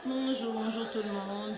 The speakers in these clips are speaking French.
Bonjour, bonjour tout le monde.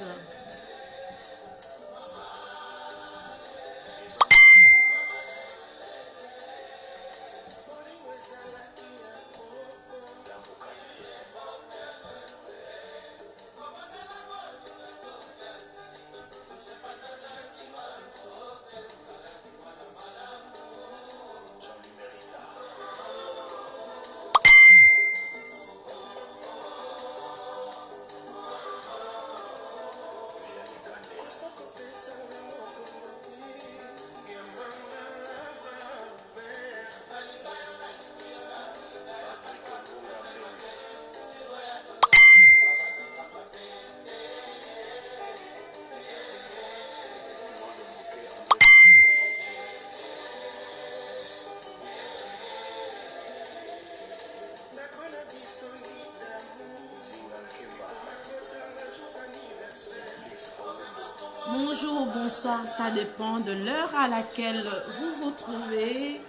Bonjour ou bonsoir, ça dépend de l'heure à laquelle vous vous trouvez.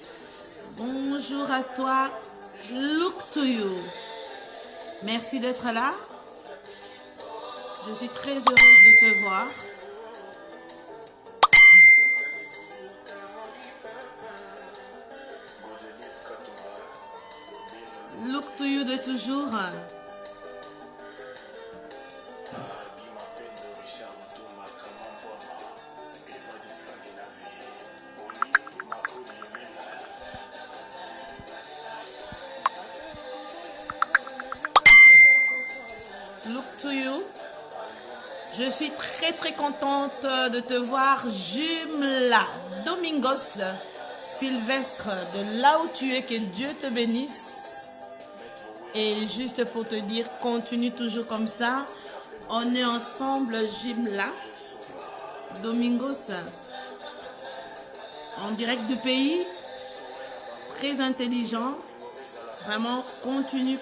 Bonjour à toi, look to you. Merci d'être là. Je suis très heureuse de te voir. Look to you de toujours. Look to you. Je suis très contente de te voir, Jumla Domingos Sylvestre, de là où tu es, que Dieu te bénisse. Et juste pour te dire, continue toujours comme ça. On est ensemble, Jumla Domingos, en direct du pays, très intelligent. Vraiment, continue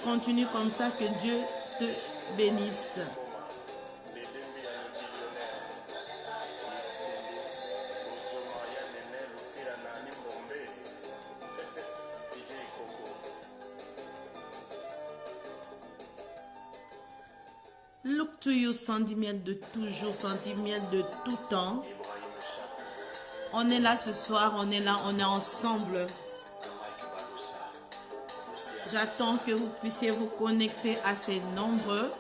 comme ça, que Dieu te bénisse. Look to you, Sandy Miel de toujours, Sandy Miel de tout temps. On est là ce soir, on est là, on est ensemble. J'attends que vous puissiez vous connecter assez nombreux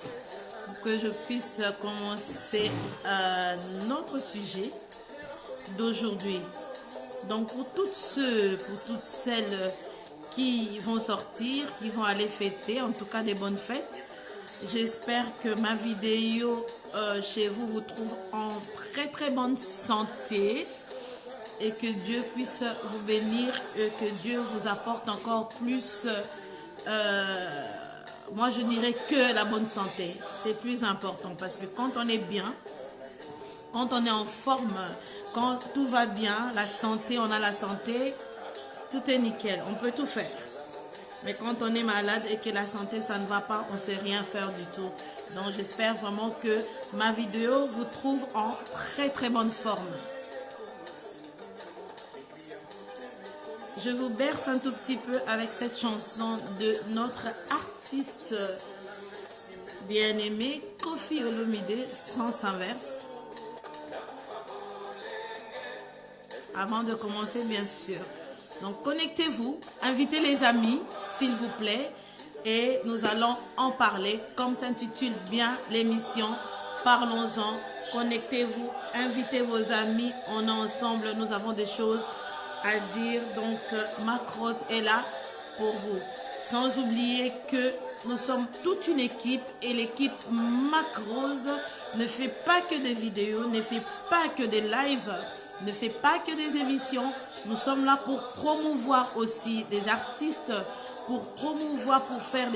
pour que je puisse commencer notre sujet d'aujourd'hui. Donc pour toutes celles qui vont sortir, qui vont aller fêter, en tout cas des bonnes fêtes. J'espère que ma vidéo chez vous vous trouve en très bonne santé et que Dieu puisse vous bénir et que Dieu vous apporte encore plus, moi je dirais que la bonne santé. C'est plus important parce que quand on est bien, quand on est en forme, quand tout va bien, la santé, on a la santé, tout est nickel, on peut tout faire. Mais quand on est malade et que la santé, ça ne va pas, on ne sait rien faire du tout. Donc, j'espère vraiment que ma vidéo vous trouve en très bonne forme. Je vous berce un tout petit peu avec cette chanson de notre artiste bien-aimé, Koffi Olomide, Sens Inverse. Avant de commencer, bien sûr. Donc, connectez-vous, invitez les amis, s'il vous plaît, et nous allons en parler, comme s'intitule bien l'émission. Parlons-en, connectez-vous, invitez vos amis, on est ensemble, nous avons des choses à dire. Donc, Macros est là pour vous. Sans oublier que nous sommes toute une équipe et l'équipe Macros ne fait pas que des vidéos, ne fait pas que des lives, ne fait pas que des émissions. Nous sommes là pour promouvoir aussi des artistes, pour promouvoir, pour faire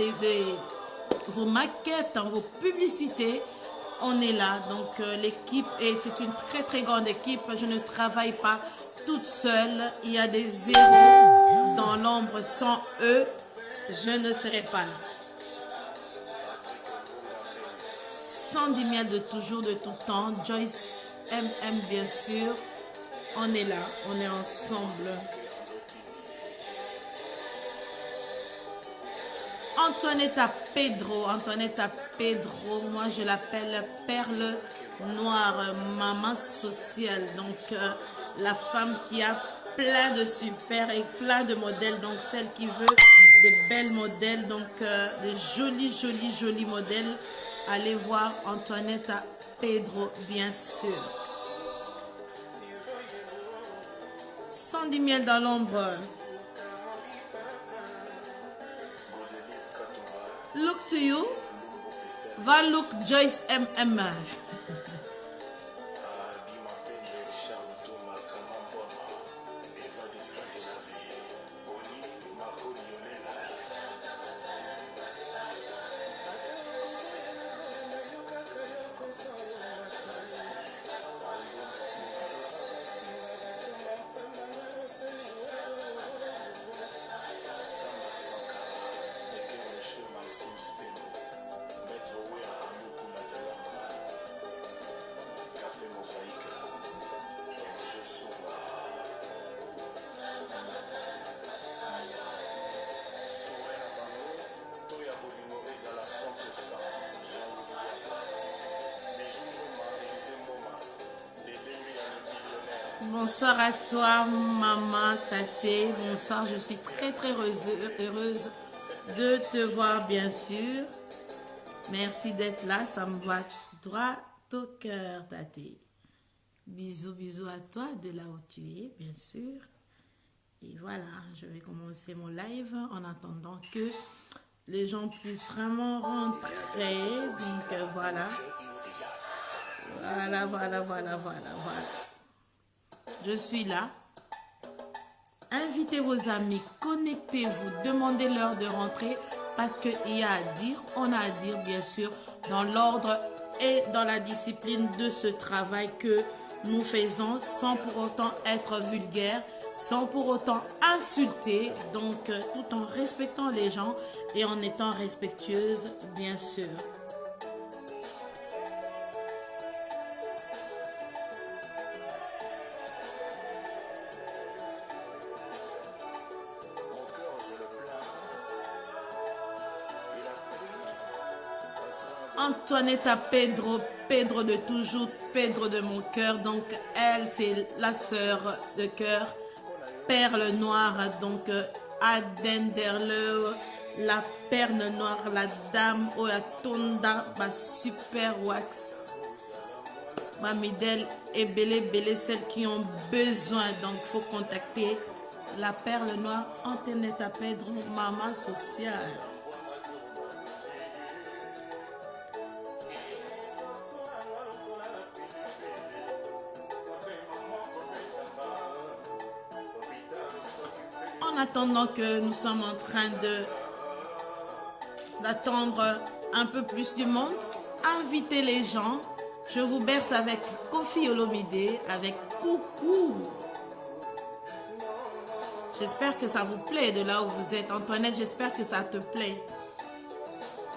vos maquettes, vos publicités. On est là, donc l'équipe, et c'est une très grande équipe. Je ne travaille pas toute seule. Il y a des zéros dans l'ombre. Sans eux, je ne serais pas là. Sandy Miel de toujours, de tout temps. Joyce MM, bien sûr. On est là, on est ensemble. Antoinetta Pedro, moi je l'appelle Perle Noire, maman sociale. Donc la femme qui a plein de super et plein de modèles. Donc celle qui veut des belles modèles, donc des jolis modèles. Allez voir Antoinetta Pedro, bien sûr. 110 000 dans l'ombre. Look to you. Va look Joyce MM. Bonsoir à toi, maman Tate. Bonsoir, je suis très heureuse de te voir, bien sûr. Merci d'être là, ça me va droit au cœur, Tate. Bisous à toi, de là où tu es, bien sûr. Et voilà, je vais commencer mon live en attendant que les gens puissent vraiment rentrer. Donc voilà. Voilà. Je suis là. Invitez vos amis, connectez-vous, demandez-leur de rentrer parce qu'il y a à dire, on a à dire bien sûr dans l'ordre et dans la discipline de ce travail que nous faisons sans pour autant être vulgaire, sans pour autant insulter, donc tout en respectant les gens et en étant respectueuse bien sûr. Antoinetta Pedro de toujours, Pedro de mon cœur. Donc elle, c'est la sœur de cœur, Perle Noire. Donc Adenderle, la perle noire, la dame Oyatonda, ma super wax. Mamidel et belé, celles qui ont besoin. Donc il faut contacter la Perle Noire, Antoinetta Pedro, maman sociale. En attendant que nous sommes en train d'attendre un peu plus du monde, invitez les gens. Je vous berce avec Kofi Olomide, avec Coucou. J'espère que ça vous plaît de là où vous êtes. Antoinette, j'espère que ça te plaît.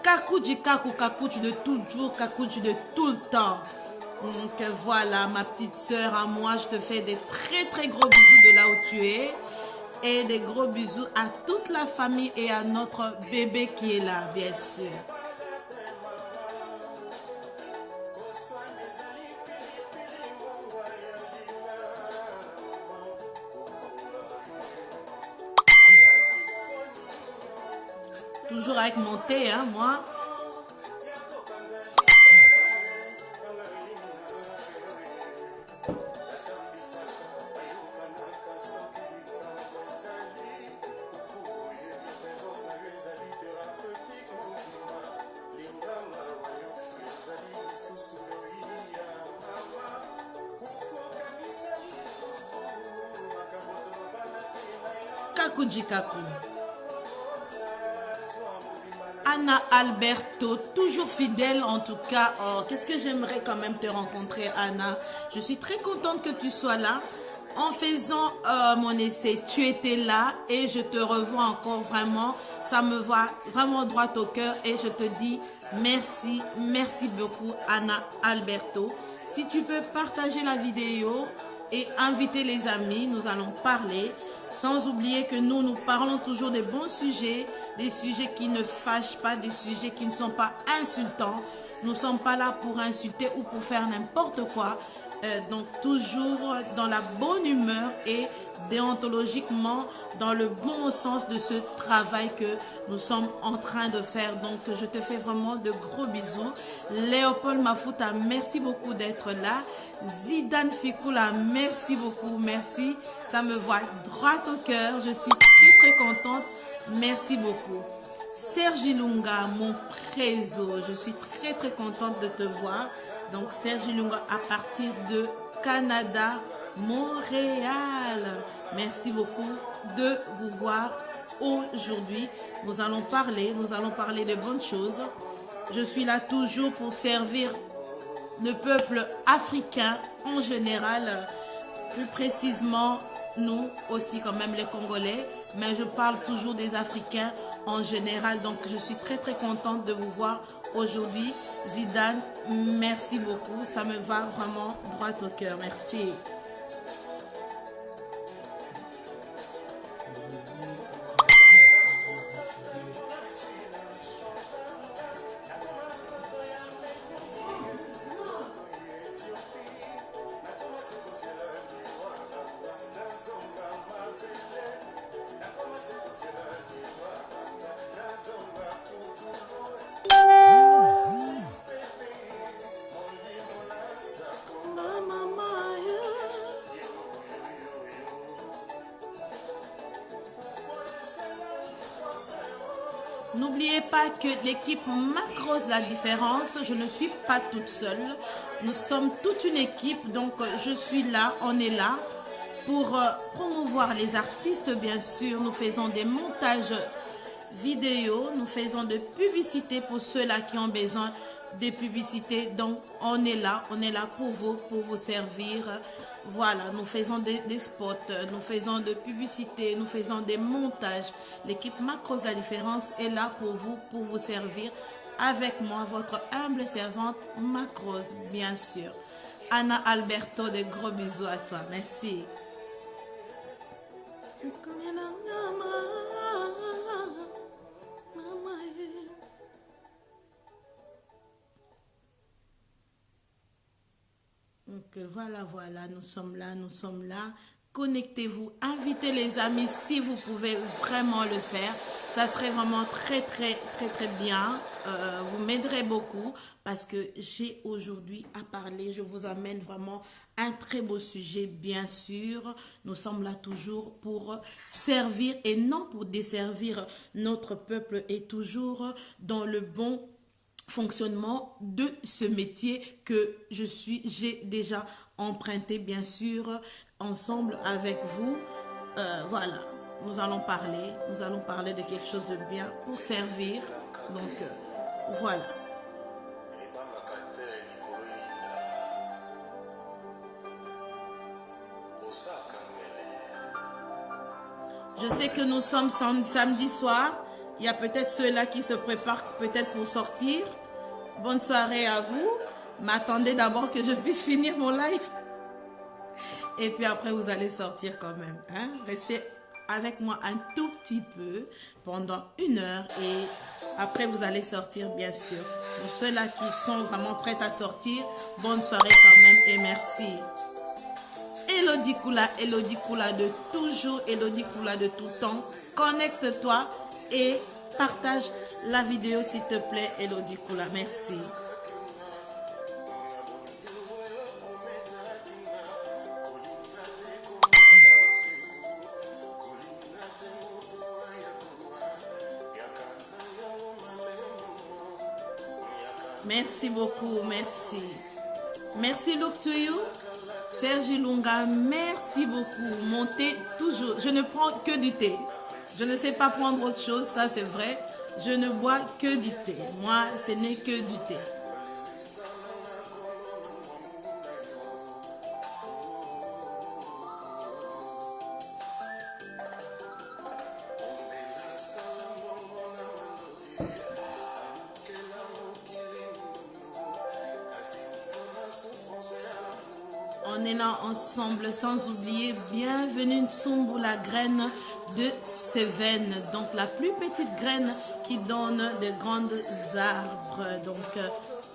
Kakouji Kakou, Kakouchi de toujours, Kakouchi de tout le temps. Donc voilà, ma petite soeur à moi, je te fais des très gros bisous de là où tu es. Et des gros bisous à toute la famille et à notre bébé qui est là, bien sûr. Toujours avec mon thé, hein, moi. Kakujikaku. Anna Alberto, toujours fidèle en tout cas. Oh, qu'est-ce que j'aimerais quand même te rencontrer, Anna. Je suis très contente que tu sois là. En faisant mon essai, tu étais là et je te revois encore vraiment. Ça me va vraiment droit au cœur et je te dis merci, merci beaucoup, Anna Alberto. Si tu peux partager la vidéo et inviter les amis, nous allons parler. Sans oublier que nous parlons toujours des bons sujets, des sujets qui ne fâchent pas, des sujets qui ne sont pas insultants. Nous ne sommes pas là pour insulter ou pour faire n'importe quoi. Donc toujours dans la bonne humeur et déontologiquement dans le bon sens de ce travail que nous sommes en train de faire. Donc je te fais vraiment de gros bisous. Léopold Mafuta, merci beaucoup d'être là. Zidane Fikula, merci beaucoup, merci. Ça me va droit au cœur. Je suis très contente. Merci beaucoup. Serge Ilunga, mon préso, je suis très contente de te voir. Donc Serge Ilunga à partir de Canada, Montréal. Merci beaucoup de vous voir aujourd'hui. Nous allons parler de bonnes choses. Je suis là toujours pour servir le peuple africain en général, plus précisément nous aussi quand même les Congolais, mais je parle toujours des Africains en général. Donc je suis très contente de vous voir aujourd'hui. Zidane, merci beaucoup, ça me va vraiment droit au cœur. Merci. N'oubliez pas que l'équipe Macros La Différence, je ne suis pas toute seule. Nous sommes toute une équipe, donc je suis là, on est là pour promouvoir les artistes, bien sûr. Nous faisons des montages vidéo, nous faisons de publicités pour ceux-là qui ont besoin des publicités. Donc on est là pour vous servir. Voilà, nous faisons des spots, nous faisons de publicités, nous faisons des montages. L'équipe Macros La Différence est là pour vous servir. Avec moi, votre humble servante Macros, bien sûr. Anna Alberto, de gros bisous à toi. Merci. Donc voilà, nous sommes là. Connectez-vous, invitez les amis si vous pouvez vraiment le faire. Ça serait vraiment très bien. Vous m'aiderez beaucoup parce que j'ai aujourd'hui à parler. Je vous amène vraiment un très beau sujet, bien sûr. Nous sommes là toujours pour servir et non pour desservir notre peuple, et toujours dans le bon fonctionnement de ce métier que j'ai déjà emprunté, bien sûr, ensemble avec vous. Voilà, nous allons parler de quelque chose de bien pour servir. Donc voilà. Je sais que nous sommes samedi soir. Il y a peut-être ceux-là qui se préparent peut-être pour sortir. Bonne soirée à vous. M'attendez d'abord que je puisse finir mon live. Et puis après, vous allez sortir quand même. Hein? Restez avec moi un tout petit peu pendant 1 heure. Et après, vous allez sortir, bien sûr. Pour ceux-là qui sont vraiment prêts à sortir, bonne soirée quand même et merci. Elodie Koula de toujours, Elodie Koula de tout temps. Connecte-toi et partage la vidéo s'il te plaît, Elodie Koula. Merci. Merci beaucoup, merci. Merci, look to you. Serge Ilunga, merci beaucoup. Montez toujours. Je ne prends que du thé. Je ne sais pas prendre autre chose, ça c'est vrai. Je ne bois que du thé. Moi, ce n'est que du thé. On est là ensemble, sans oublier, bienvenue Tsumbu la graine de ses veines. Donc la plus petite graine qui donne de grands arbres. Donc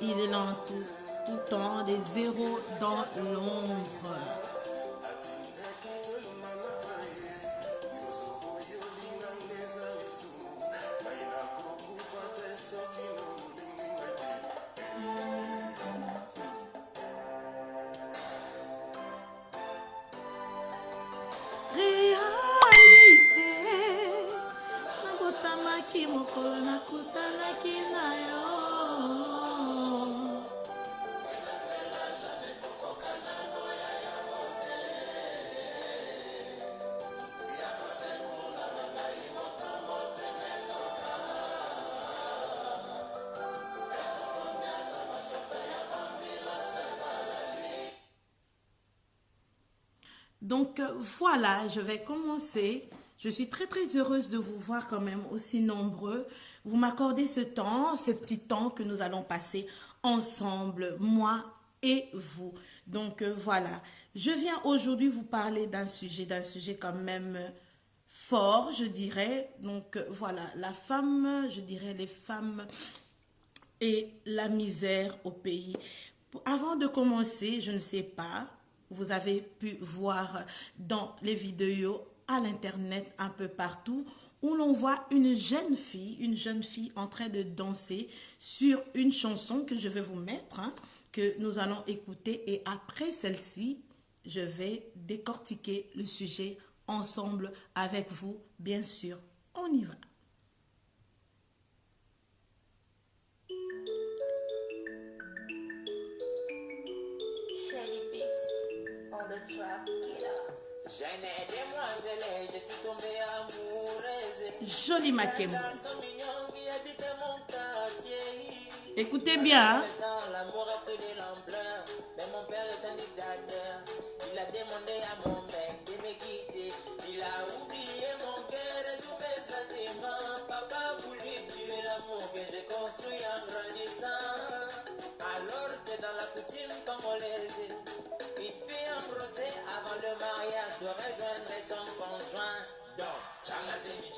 il est là tout le temps, des zéros dans l'ombre. Donc voilà, je vais commencer. Je suis très heureuse de vous voir quand même aussi nombreux. Vous m'accordez ce temps, ce petit temps que nous allons passer ensemble, moi et vous. Donc voilà, je viens aujourd'hui vous parler d'un sujet quand même fort, je dirais. Donc voilà, la femme, je dirais les femmes et la misère au pays. Avant de commencer, je ne sais pas, vous avez pu voir dans les vidéos à l'internet un peu partout où l'on voit une jeune fille en train de danser sur une chanson que je vais vous mettre, que nous allons écouter, et après celle-ci, je vais décortiquer le sujet ensemble avec vous, bien sûr. On y va. Jolie Makemo. Écoutez bien. L'amour a pris de l'ampleur, mais mon père est un dictateur. Il a demandé à mon mec de me quitter. Il a oublié mon cœur et tous mes sentiments. Papa voulait tuer l'amour que j'ai construit en grandissant. Alors que dans la coutume congolaise, il fait un procès avant le mariage de rejoindre son conjoint. Donc, changazemi,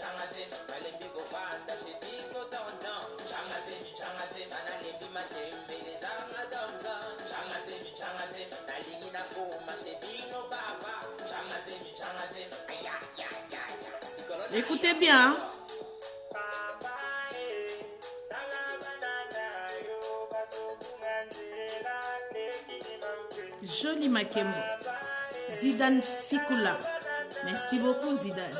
malembi gofanda, chez Diso tonton. Changazemi, manalembi matembe, les armes d'Amzon. Changazemi, nalingi na koma, chez Dino Baba. Changazemi, aïe, aïe, aïe. Écoutez bien. Jolie Makemo. Zidane Fikula. Merci beaucoup, Zidane.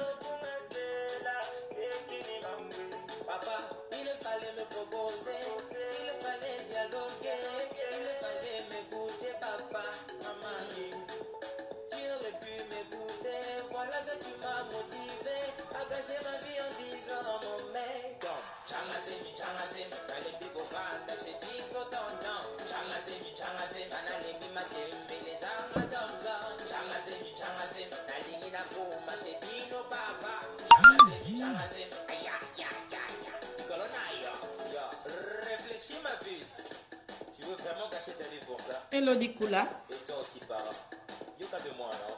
Papa, il fallait me proposer, il fallait dialoguer, il fallait m'écouter, papa, maman. Tu aurais pu m'écouter, voilà que tu m'as motivé à gâcher ma vie en disant mon mec. Changazemi, nalembi gofanda, chez Diso tonton. Changazemi, manalembi matembe, les armes d'Amzon. Changazemi, nalingi na koma, chez Dino Baba. Changazemi, aïe, aïe, aïe, aïe. Colonel, yo, réfléchis ma puce. Tu veux vraiment gâcher ta vie pour ça? Elodie Kula. Et toi aussi, parent. Yo, qu'à de moi, non?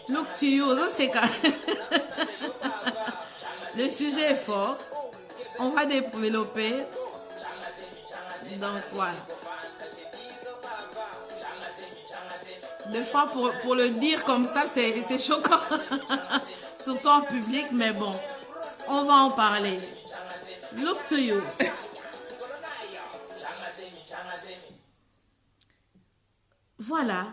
Look to you, ça c'est quand le sujet est fort. On va développer. Donc voilà. Des fois pour le dire comme ça, c'est choquant. Surtout en public, mais bon, on va en parler. Look to you. Voilà,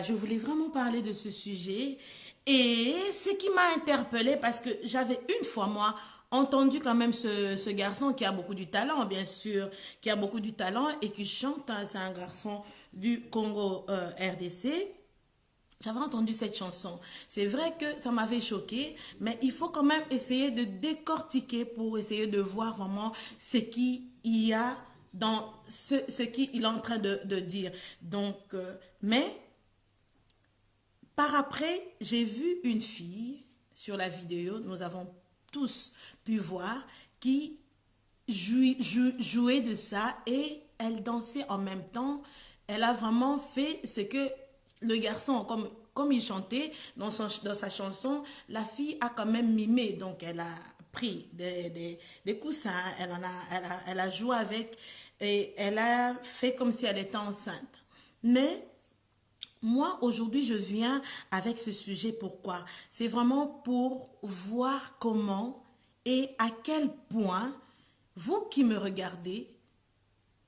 je voulais vraiment parler de ce sujet. Et ce qui m'a interpellée, parce que j'avais une fois, moi, entendu quand même ce garçon qui a beaucoup du talent, bien sûr, qui a beaucoup du talent et qui chante. C'est un garçon du Congo RDC. J'avais entendu cette chanson. C'est vrai que ça m'avait choqué, mais il faut quand même essayer de décortiquer pour essayer de voir vraiment ce qu'il y a dans ce qu'il est en train de dire. Donc, mais par après, j'ai vu une fille sur la vidéo, nous avons tous pu voir, qui jouait de ça et elle dansait en même temps. Elle a vraiment fait ce que le garçon, comme il chantait dans sa chanson, la fille a quand même mimé. Donc elle a pris des coussins, elle a joué avec et elle a fait comme si elle était enceinte. Mais moi, aujourd'hui, je viens avec ce sujet. Pourquoi? C'est vraiment pour voir comment et à quel point, vous qui me regardez,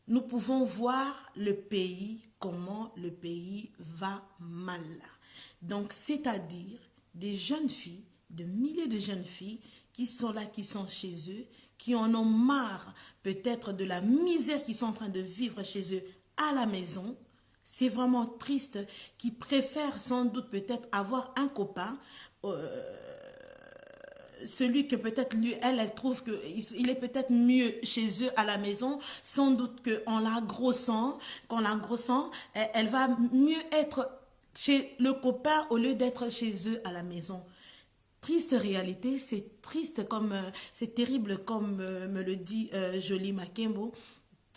nous pouvons voir le pays, comment le pays va mal. Donc, c'est-à-dire des jeunes filles, de milliers de jeunes filles qui sont là, qui sont chez eux, qui en ont marre peut-être de la misère qu'ils sont en train de vivre chez eux à la maison. C'est vraiment triste, qui préfèrent sans doute peut-être avoir un copain, celui que peut-être lui, elle trouve qu'il est peut-être mieux chez eux à la maison, sans doute qu'en la grossant, elle va mieux être chez le copain au lieu d'être chez eux à la maison. Triste réalité, c'est triste comme, c'est terrible comme me le dit Jolie Makembo.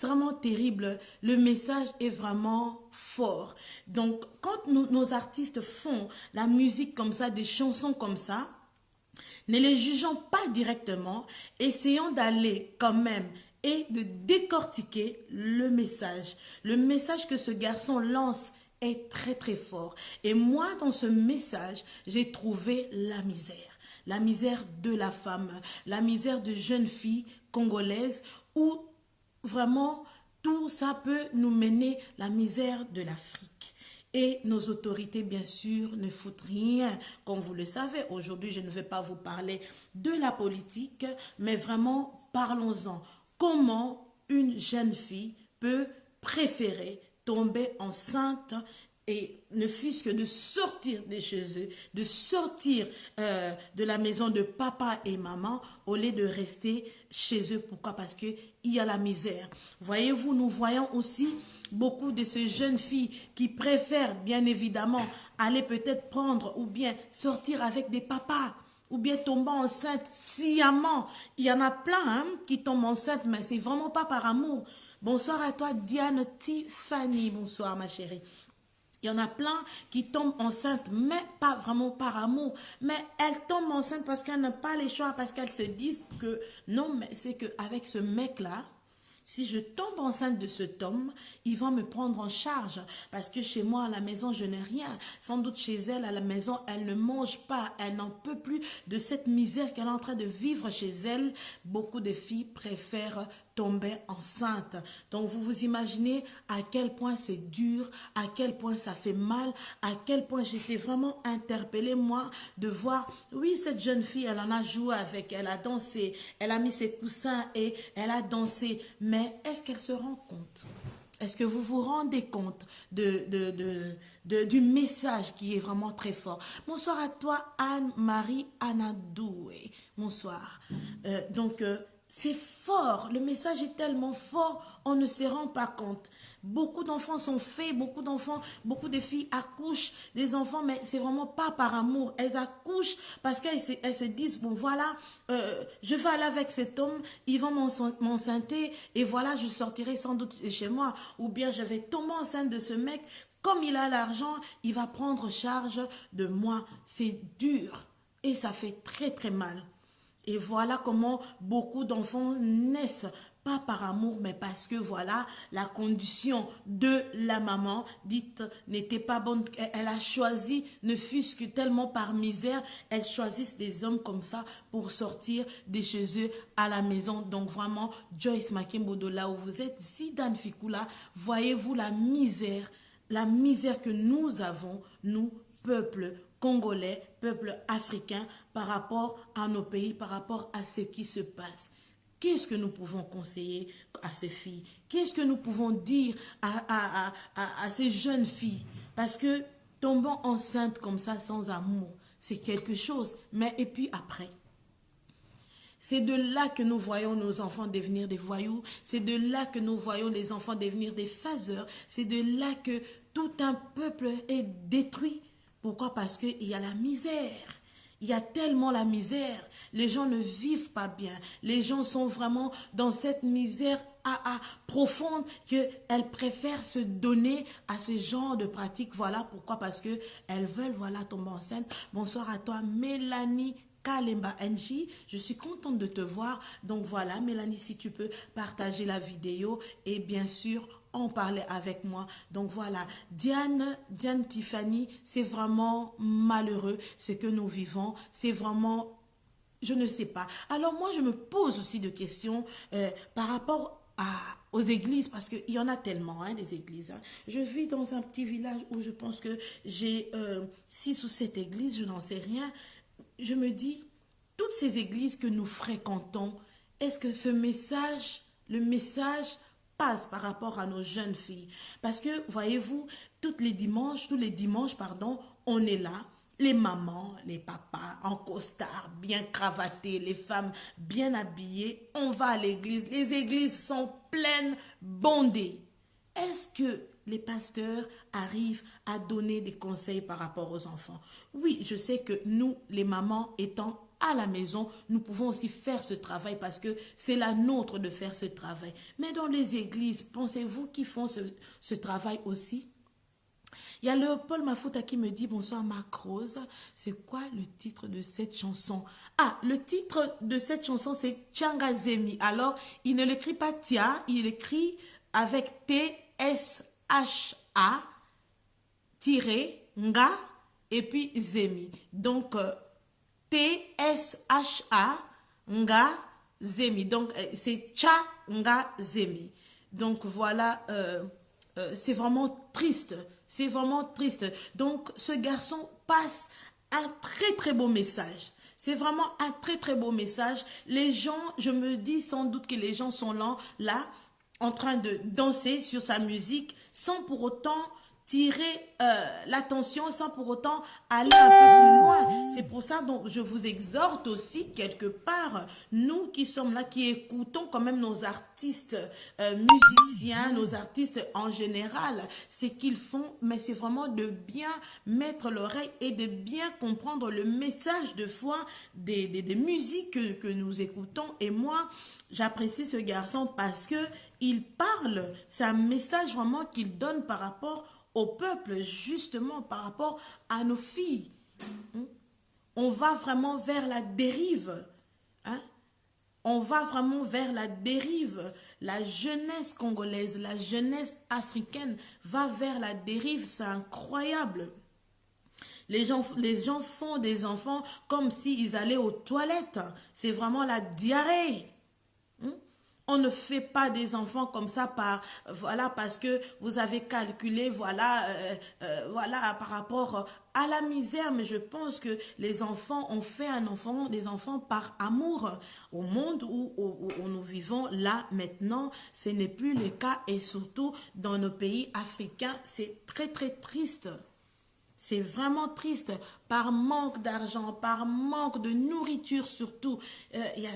Vraiment terrible, le message est vraiment fort. Donc, quand nos artistes font la musique comme ça, des chansons comme ça, ne les jugeons pas directement, essayons d'aller quand même et de décortiquer le message. Le message que ce garçon lance est très très fort. Et moi, dans ce message, j'ai trouvé la misère de la femme, la misère de jeunes filles congolaises où vraiment, tout ça peut nous mener la misère de l'Afrique. Et nos autorités, bien sûr, ne foutent rien. Comme vous le savez, aujourd'hui, je ne vais pas vous parler de la politique, mais vraiment, parlons-en. Comment une jeune fille peut préférer tomber enceinte et ne fût-ce que de sortir de chez eux, de sortir de la maison de papa et maman au lieu de rester chez eux. Pourquoi? Parce qu'il y a la misère. Voyez-vous, nous voyons aussi beaucoup de ces jeunes filles qui préfèrent bien évidemment aller peut-être prendre ou bien sortir avec des papas ou bien tomber enceinte sciemment. Il y en a plein qui tombent enceintes, mais c'est vraiment pas par amour. Bonsoir à toi Diane Tiffany, bonsoir ma chérie. Il y en a plein qui tombent enceintes, mais pas vraiment par amour. Mais elles tombent enceintes parce qu'elles n'ont pas les choix, parce qu'elles se disent que non, mais c'est qu'avec ce mec-là, si je tombe enceinte de cet homme, il va me prendre en charge. Parce que chez moi, à la maison, je n'ai rien. Sans doute chez elle, à la maison, elle ne mange pas. Elle n'en peut plus de cette misère qu'elle est en train de vivre chez elle. Beaucoup de filles préfèrent tomber enceinte. Donc, vous vous imaginez à quel point c'est dur, à quel point ça fait mal, à quel point j'étais vraiment interpellée, moi, de voir, oui, cette jeune fille, elle en a joué avec, elle a dansé, elle a mis ses coussins et elle a dansé. Mais est-ce qu'elle se rend compte? Est-ce que vous vous rendez compte du message qui est vraiment très fort? Bonsoir à toi, Anne-Marie Anadoué. Bonsoir. C'est fort, le message est tellement fort, on ne se rend pas compte. Beaucoup d'enfants sont faits, beaucoup de filles accouchent des enfants, mais c'est vraiment pas par amour. Elles accouchent parce qu'elles se disent, bon voilà, je vais aller avec cet homme, ils vont m'enceinter et voilà, je sortirai sans doute de chez moi. Ou bien je vais tomber enceinte de ce mec, comme il a l'argent, il va prendre charge de moi. C'est dur et ça fait très très mal. Et voilà comment beaucoup d'enfants naissent, pas par amour, mais parce que voilà, la condition de la maman, dite, n'était pas bonne. Elle a choisi, ne fût-ce que tellement par misère, elle choisit des hommes comme ça pour sortir de chez eux à la maison. Donc vraiment, Joyce Makembo, de là où vous êtes, Sidane Fikula, voyez-vous la misère que nous avons, nous, peuple congolais, peuple africain, par rapport à nos pays, par rapport à ce qui se passe. Qu'est-ce que nous pouvons conseiller à ces filles? Qu'est-ce que nous pouvons dire à ces jeunes filles? Parce que tombant enceinte comme ça sans amour, c'est quelque chose. Mais et puis après, c'est de là que nous voyons nos enfants devenir des voyous. C'est de là que nous voyons les enfants devenir des phaseurs. C'est de là que tout un peuple est détruit. Pourquoi? Parce qu'il y a la misère. Il y a tellement la misère. Les gens ne vivent pas bien. Les gens sont vraiment dans cette misère profonde qu'elles préfèrent se donner à ce genre de pratique. Voilà pourquoi. Parce qu'elles veulent, voilà, tomber enceinte. Bonsoir à toi, Mélanie Kalemba NJ, je suis contente de te voir. Donc voilà, Mélanie, si tu peux partager la vidéo et bien sûr en parler avec moi. Donc voilà, Diane Tiffany, c'est vraiment malheureux ce que nous vivons. C'est vraiment, je ne sais pas. Alors moi, je me pose aussi des questions par rapport aux églises, parce qu'il y en a tellement, hein, des églises. Hein. Je vis dans un petit village où je pense que j'ai 6 ou 7 églises, je n'en sais rien. Je me dis, toutes ces églises que nous fréquentons, est-ce que le message passe par rapport à nos jeunes filles? Parce que, voyez-vous, tous les dimanches, on est là, les mamans, les papas, en costard, bien cravatés, les femmes bien habillées, on va à l'église, les églises sont pleines, bondées. Est-ce que les pasteurs arrivent à donner des conseils par rapport aux enfants? Oui, je sais que nous, les mamans, étant à la maison, nous pouvons aussi faire ce travail parce que c'est la nôtre de faire ce travail. Mais dans les églises, pensez-vous qu'ils font ce travail aussi? Il y a Léopold Mafouta qui me dit, bonsoir Marc Rose, c'est quoi le titre de cette chanson? Ah, le titre de cette chanson c'est Tchangazemi. Alors, il ne l'écrit pas Tia, il écrit avec T-S-H-A Nga et puis Zemi. Donc, T-S-H-A Nga Zemi. Donc, c'est Nga Zemi. Donc, voilà, c'est vraiment triste. C'est vraiment triste. Donc, ce garçon passe un très, très beau message. C'est vraiment un très, très beau message. Les gens, je me dis sans doute que les gens sont là en train de danser sur sa musique sans pour autant tirer l'attention, sans pour autant aller un peu plus loin. C'est pour ça donc je vous exhorte aussi quelque part, nous qui sommes là, qui écoutons quand même nos artistes musiciens, nos artistes en général, c'est qu'ils font, mais c'est vraiment de bien mettre l'oreille et de bien comprendre le message de foi des musiques que nous écoutons. Et moi, j'apprécie ce garçon parce que il parle, c'est un message vraiment qu'il donne par rapport au peuple, justement par rapport à nos filles. On va vraiment vers la dérive. Hein? On va vraiment vers la dérive. La jeunesse congolaise, la jeunesse africaine va vers la dérive. C'est incroyable. Les gens font des enfants comme s'ils allaient aux toilettes. C'est vraiment la diarrhée. On ne fait pas des enfants comme ça parce que vous avez calculé, voilà, par rapport à la misère. Mais je pense que les enfants ont fait des enfants par amour. Au monde où nous vivons là maintenant, ce n'est plus le cas. Et surtout dans nos pays africains, c'est très très triste. C'est vraiment triste, par manque d'argent, par manque de nourriture surtout. Il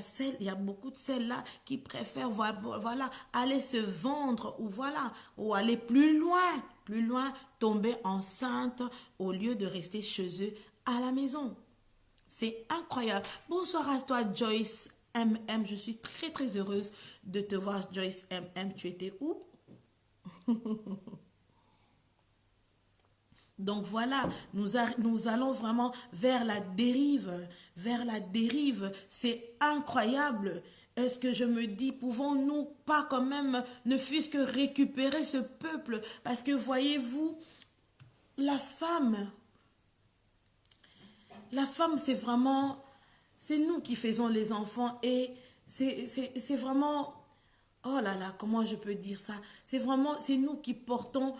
y a beaucoup de celles-là qui préfèrent voilà, aller se vendre ou aller plus loin, tomber enceinte au lieu de rester chez eux à la maison. C'est incroyable. Bonsoir à toi Joyce MM, je suis très très heureuse de te voir Joyce MM, tu étais où? Donc voilà, nous allons vraiment vers la dérive, c'est incroyable. Est-ce que je me dis, pouvons-nous pas quand même, ne fût-ce que récupérer ce peuple? Parce que voyez-vous, la femme, c'est nous qui faisons les enfants et c'est vraiment... Oh là là, comment je peux dire ça? C'est nous qui portons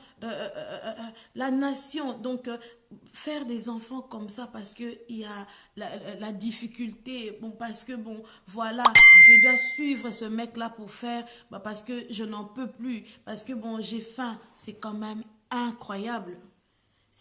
la nation. Donc, faire des enfants comme ça parce qu'il y a la difficulté, parce que, voilà, je dois suivre ce mec-là pour faire, parce que je n'en peux plus, parce que, j'ai faim, c'est quand même incroyable.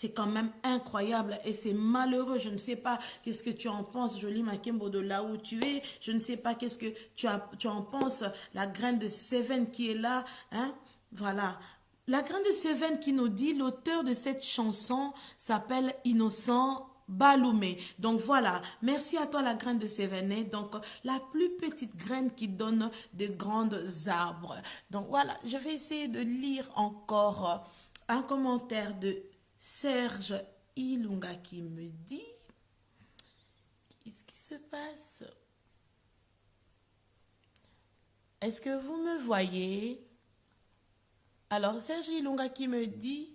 C'est quand même incroyable et c'est malheureux. Je ne sais pas qu'est-ce que tu en penses, Jolie Makembo, de là où tu es. Je ne sais pas qu'est-ce que tu en penses. La graine de Seven qui est là, hein? Voilà. La graine de Seven qui nous dit, l'auteur de cette chanson s'appelle Innocent Baloumé. Donc voilà, merci à toi la graine de Sévenet. Donc la plus petite graine qui donne de grandes arbres. Donc voilà, je vais essayer de lire encore un commentaire de Serge Ilunga qui me dit, qu'est-ce qui se passe? Est-ce que vous me voyez? Alors Serge Ilunga qui me dit,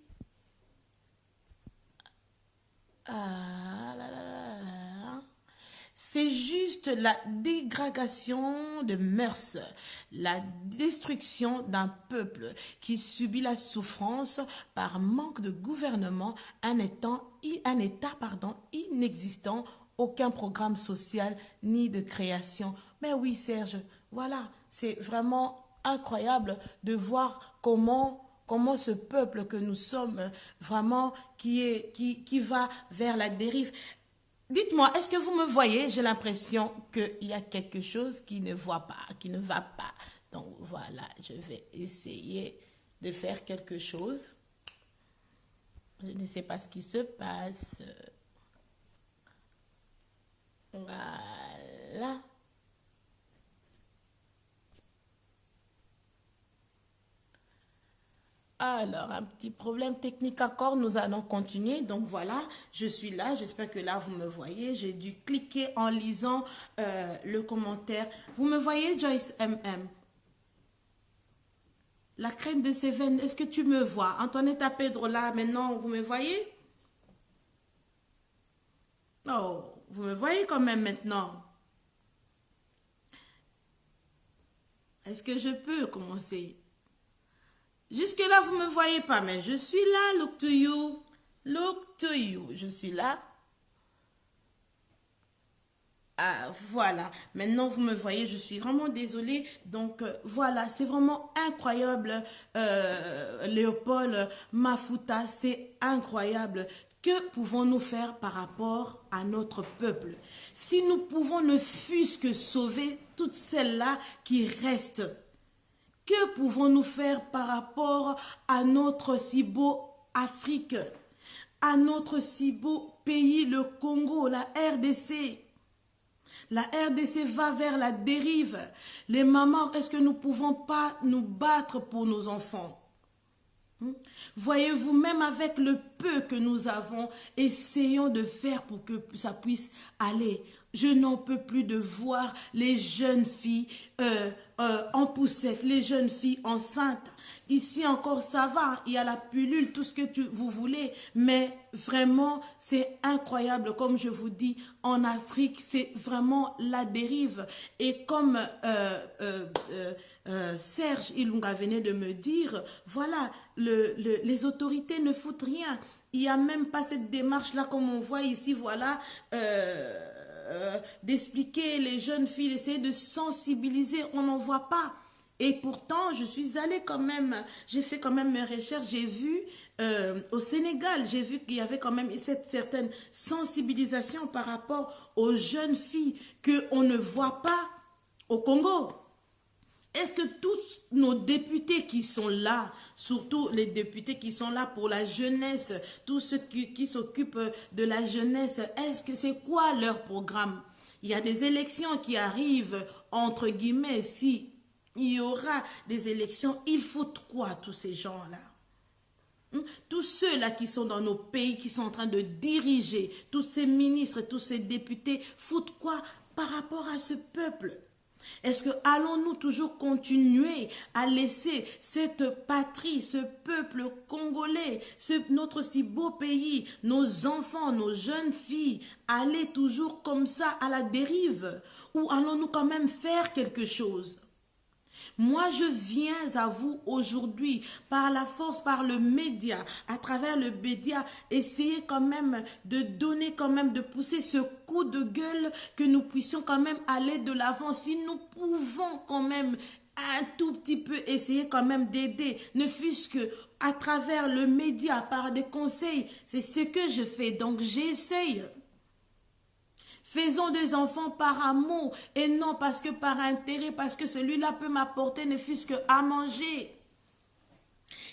ah là là là là. C'est juste la dégradation de mœurs, la destruction d'un peuple qui subit la souffrance par manque de gouvernement, un état inexistant, aucun programme social ni de création. Mais oui Serge, voilà, c'est vraiment incroyable de voir comment ce peuple que nous sommes vraiment qui va vers la dérive. Dites-moi, est-ce que vous me voyez? J'ai l'impression qu'il y a quelque chose qui ne va pas. Donc voilà, je vais essayer de faire quelque chose. Je ne sais pas ce qui se passe. Voilà. Alors, un petit problème technique encore, nous allons continuer. Donc voilà, je suis là, j'espère que là vous me voyez. J'ai dû cliquer en lisant le commentaire. Vous me voyez Joyce MM? La crème de Seven, est-ce que tu me vois? Antoinette Pedro là, maintenant vous me voyez? Oh, vous me voyez quand même maintenant. Est-ce que je peux commencer? Jusque-là, vous ne me voyez pas, mais je suis là. Look to you. Look to you. Je suis là. Ah, voilà. Maintenant, vous me voyez, je suis vraiment désolée. Donc, voilà, c'est vraiment incroyable, Léopold Mafuta. C'est incroyable. Que pouvons-nous faire par rapport à notre peuple? Si nous pouvons ne fût-ce que sauver toutes celles-là qui restent, que pouvons-nous faire par rapport à notre si beau Afrique, à notre si beau pays, le Congo, la RDC? La RDC va vers la dérive. Les mamans, est-ce que nous ne pouvons pas nous battre pour nos enfants? Voyez-vous, même avec le peu que nous avons, essayons de faire pour que ça puisse aller. Je n'en peux plus de voir les jeunes filles en poussette, les jeunes filles enceintes. Ici encore, ça va, il y a la pilule, tout ce que vous voulez, mais vraiment, c'est incroyable. Comme je vous dis, en Afrique, c'est vraiment la dérive. Et comme Serge Ilunga venait de me dire, voilà, les autorités ne foutent rien. Il n'y a même pas cette démarche-là, comme on voit ici, voilà, d'expliquer les jeunes filles, d'essayer de sensibiliser, on n'en voit pas. Et pourtant, je suis allée quand même, j'ai fait quand même mes recherches, j'ai vu au Sénégal, j'ai vu qu'il y avait quand même cette certaine sensibilisation par rapport aux jeunes filles qu'on ne voit pas au Congo. Est-ce que tous nos députés qui sont là, surtout les députés qui sont là pour la jeunesse, tous ceux qui s'occupent de la jeunesse, est-ce que c'est quoi leur programme? Il y a des élections qui arrivent, entre guillemets, si il y aura des élections, ils foutent quoi tous ces gens-là? Tous ceux-là qui sont dans nos pays, qui sont en train de diriger, tous ces ministres, tous ces députés, foutent quoi par rapport à ce peuple? Est-ce que allons-nous toujours continuer à laisser cette patrie, ce peuple congolais, notre si beau pays, nos enfants, nos jeunes filles, aller toujours comme ça à la dérive? Ou allons-nous quand même faire quelque chose? Moi, je viens à vous aujourd'hui, par la force, par le média, à travers le média, essayer quand même de donner quand même, de pousser ce coup de gueule, que nous puissions quand même aller de l'avant. Si nous pouvons quand même un tout petit peu essayer quand même d'aider, ne fût-ce que à travers le média, par des conseils. C'est ce que je fais, donc j'essaye. Faisons des enfants par amour et non parce que par intérêt, parce que celui-là peut m'apporter ne fût-ce que à manger.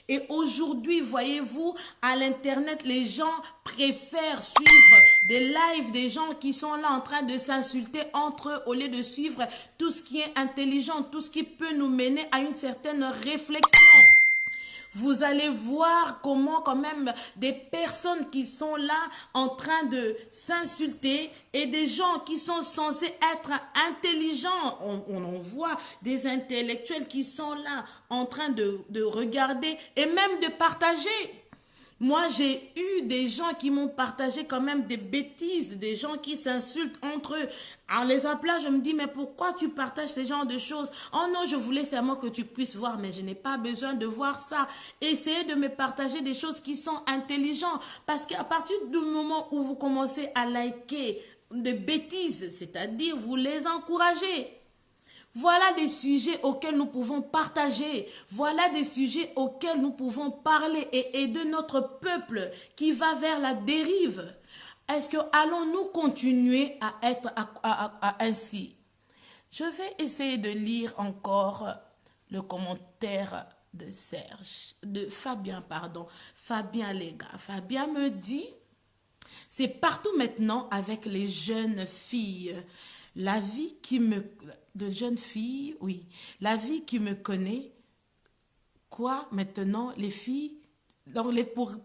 Et aujourd'hui, voyez-vous, à l'internet, les gens préfèrent suivre des lives des gens qui sont là en train de s'insulter entre eux au lieu de suivre tout ce qui est intelligent, tout ce qui peut nous mener à une certaine réflexion. Vous allez voir comment quand même des personnes qui sont là en train de s'insulter et des gens qui sont censés être intelligents. On en voit des intellectuels qui sont là en train de regarder et même de partager. Moi, j'ai eu des gens qui m'ont partagé quand même des bêtises, des gens qui s'insultent entre eux. En les appelant, je me dis, mais pourquoi tu partages ce genre de choses? Oh non, je voulais seulement que tu puisses voir, mais je n'ai pas besoin de voir ça. Essayez de me partager des choses qui sont intelligentes. Parce qu'à partir du moment où vous commencez à liker des bêtises, c'est-à-dire vous les encouragez. Voilà des sujets auxquels nous pouvons partager. Voilà des sujets auxquels nous pouvons parler et aider notre peuple qui va vers la dérive. Est-ce que allons-nous continuer à être ainsi? Je vais essayer de lire encore le commentaire de Fabien Lega. Fabien me dit, c'est partout maintenant avec les jeunes filles. La vie de jeune fille, oui, la vie qui me connaît, quoi, maintenant, les filles, donc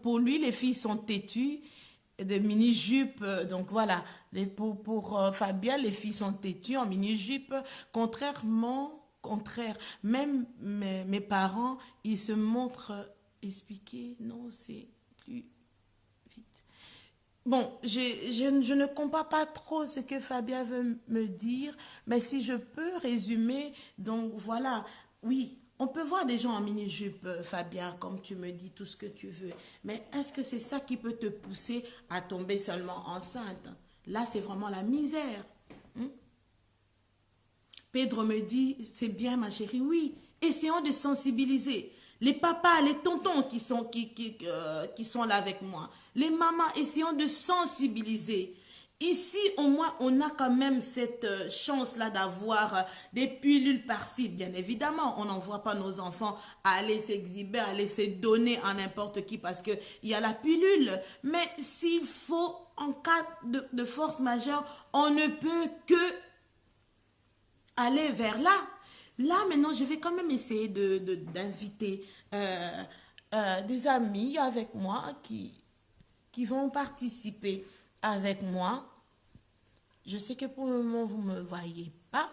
pour lui, les filles sont têtues, de mini-jupe, donc voilà, pour Fabien, les filles sont têtues en mini-jupe, contraire, même mes parents, ils se montrent expliquer, non, c'est plus... Bon, je ne comprends pas trop ce que Fabien veut me dire, mais si je peux résumer, donc voilà, oui, on peut voir des gens en mini-jupe, Fabien, comme tu me dis tout ce que tu veux, mais est-ce que c'est ça qui peut te pousser à tomber seulement enceinte? Là, c'est vraiment la misère. Pedro me dit, c'est bien ma chérie, oui, essayons de sensibiliser. Les papas, les tontons qui sont là avec moi. Les mamans, essayons de sensibiliser. Ici, au moins, on a quand même cette chance-là d'avoir des pilules par-ci. Bien évidemment, on n'envoie pas nos enfants à aller s'exhiber, à aller se donner à n'importe qui parce qu'il y a la pilule. Mais s'il faut, en cas de force majeure, on ne peut que aller vers là. Là, maintenant, je vais quand même essayer d'inviter des amis avec moi qui vont participer avec moi. Je sais que pour le moment, vous ne me voyez pas.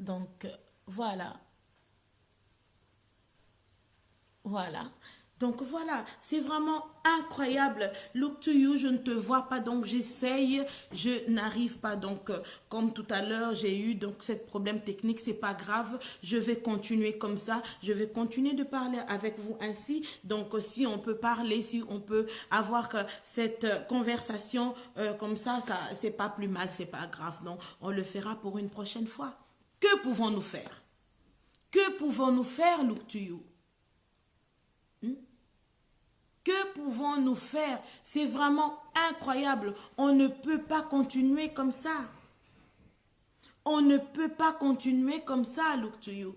Donc, voilà. Voilà. Donc voilà, c'est vraiment incroyable. Look to you, je ne te vois pas, donc j'essaye, je n'arrive pas. Donc comme tout à l'heure, j'ai eu donc ce problème technique, c'est pas grave. Je vais continuer comme ça, je vais continuer de parler avec vous ainsi. Donc si on peut parler, si on peut avoir cette conversation comme ça, c'est pas plus mal, c'est pas grave. Donc on le fera pour une prochaine fois. Que pouvons-nous faire? Que pouvons-nous faire, look to you? Que pouvons-nous faire? C'est vraiment incroyable. On ne peut pas continuer comme ça. On ne peut pas continuer comme ça, look to you.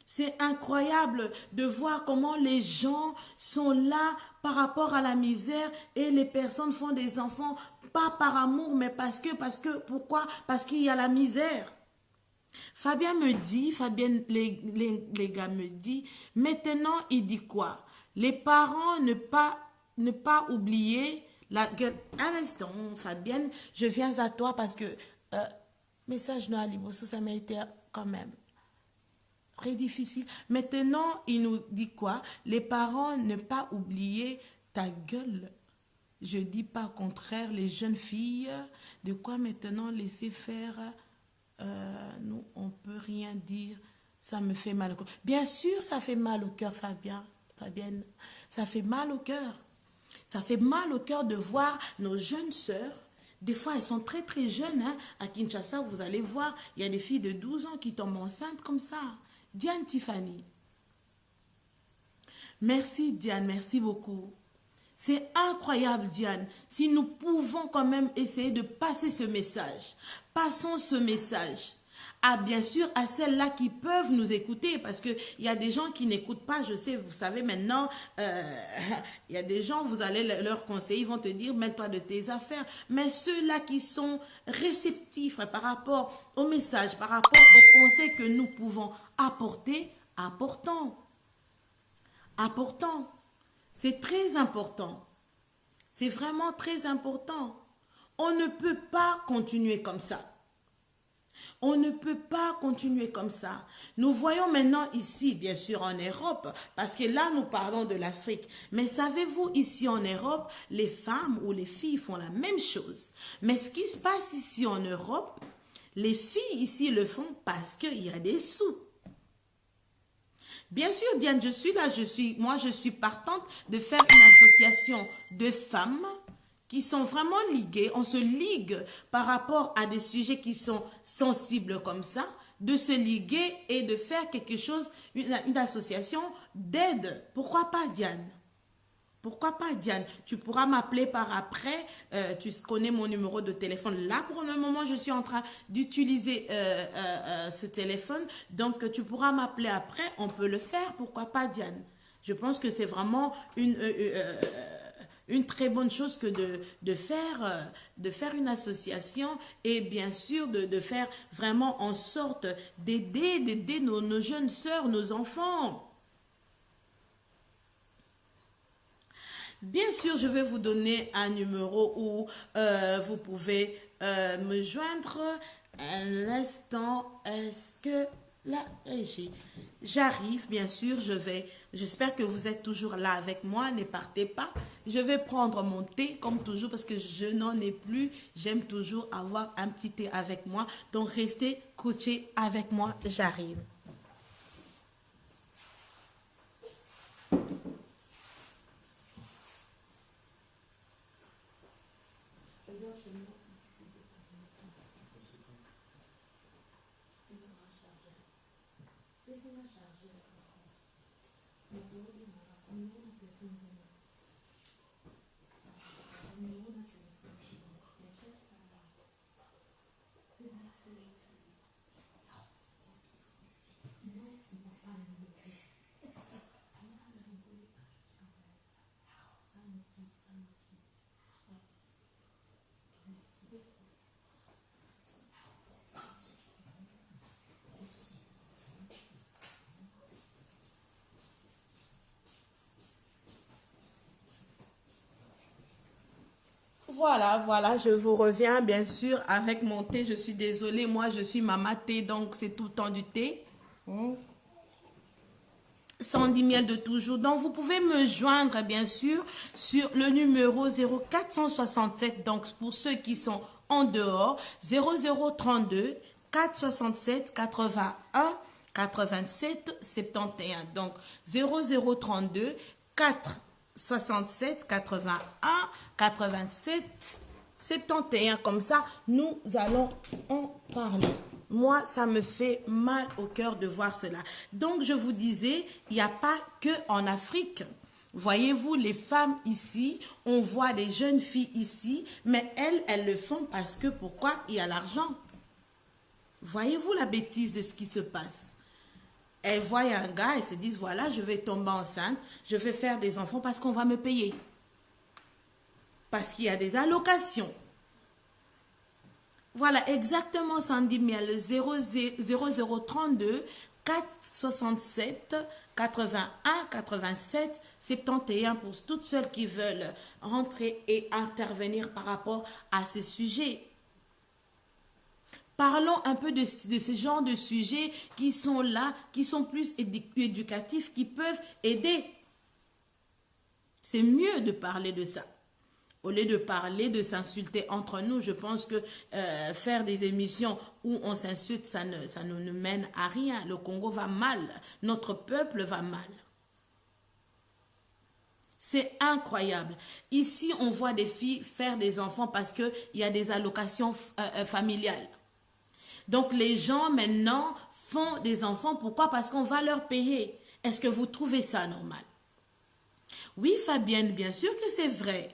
C'est incroyable de voir comment les gens sont là par rapport à la misère et les personnes font des enfants, pas par amour, mais pourquoi? Parce qu'il y a la misère. Fabien les gars me dit, maintenant il dit quoi? Les parents ne pas oublier la gueule. Un instant, Fabienne, je viens à toi parce que message Noah Liboso, ça m'a été quand même très difficile. Maintenant, il nous dit quoi? Les parents ne pas oublier ta gueule. Je dis pas au contraire, les jeunes filles, de quoi maintenant laisser faire? Nous, on peut rien dire. Ça me fait mal au cœur. Bien sûr, ça fait mal au cœur, Fabienne, ça fait mal au cœur. Ça fait mal au cœur de voir nos jeunes sœurs, Des fois, elles sont très très jeunes. Hein. À Kinshasa, vous allez voir, il y a des filles de 12 ans qui tombent enceintes comme ça. Diane Tiffany. Merci Diane, merci beaucoup. C'est incroyable Diane. Si nous pouvons quand même essayer de passer ce message. Passons ce message. Ah, bien sûr, à celles-là qui peuvent nous écouter, parce qu'il y a des gens qui n'écoutent pas, je sais, vous savez maintenant, il y a des gens, vous allez leur conseiller, ils vont te dire, mets-toi de tes affaires. Mais ceux-là qui sont réceptifs par rapport au message, par rapport aux conseils que nous pouvons apporter, apportons. Apportons. C'est très important. C'est vraiment très important. On ne peut pas continuer comme ça. On ne peut pas continuer comme ça. Nous voyons maintenant ici, bien sûr en Europe, parce que là nous parlons de l'Afrique. Mais savez-vous, ici en Europe, les femmes ou les filles font la même chose. Mais ce qui se passe ici en Europe, les filles ici le font parce qu'il y a des sous. Bien sûr, Diane, je suis là, moi je suis partante de faire une association de femmes qui sont vraiment liguées. On se ligue par rapport à des sujets qui sont sensibles comme ça, de se liguer et de faire quelque chose, une association d'aide. Pourquoi pas, Diane? Pourquoi pas, Diane? Tu pourras m'appeler par après. Tu connais mon numéro de téléphone. Là, pour le moment, je suis en train d'utiliser ce téléphone. Donc, tu pourras m'appeler après. On peut le faire. Pourquoi pas, Diane? Je pense que c'est vraiment une très bonne chose que de faire une association et bien sûr de faire vraiment en sorte d'aider nos jeunes sœurs, nos enfants. Bien sûr, je vais vous donner un numéro où vous pouvez me joindre. Un instant, est-ce que la régie? J'arrive, bien sûr, j'espère que vous êtes toujours là avec moi, ne partez pas. Je vais prendre mon thé, comme toujours, parce que je n'en ai plus. J'aime toujours avoir un petit thé avec moi. Donc, restez couchés avec moi, j'arrive. Voilà, je vous reviens bien sûr avec mon thé. Je suis désolée, moi je suis maman thé, donc c'est tout le temps du thé. Sandy Miel de toujours. Donc vous pouvez me joindre bien sûr sur le numéro 0467. Donc pour ceux qui sont en dehors, 0032 467 81 87 71. Donc 0032 467 81 87 71. Comme ça, nous allons en parler. Moi, ça me fait mal au cœur de voir cela. Donc, je vous disais, il n'y a pas que en Afrique. Voyez-vous, les femmes ici, on voit des jeunes filles ici, mais elles le font parce que pourquoi? Il y a l'argent. Voyez-vous la bêtise de ce qui se passe? Elles voient un gars et se disent, voilà, je vais tomber enceinte, je vais faire des enfants parce qu'on va me payer. Parce qu'il y a des allocations. Voilà, exactement, Sandy Miel, 0032 467 81 87 71 pour toutes celles qui veulent rentrer et intervenir par rapport à ce sujet. Parlons un peu de ce genre de sujets qui sont là, qui sont plus éducatifs, qui peuvent aider. C'est mieux de parler de ça. Au lieu de parler, de s'insulter entre nous, je pense que faire des émissions où on s'insulte, ça ne mène à rien. Le Congo va mal. Notre peuple va mal. C'est incroyable. Ici, on voit des filles faire des enfants parce qu'il y a des allocations familiales. Donc, les gens maintenant font des enfants. Pourquoi? Parce qu'on va leur payer. Est-ce que vous trouvez ça normal? Oui, Fabienne, bien sûr que c'est vrai.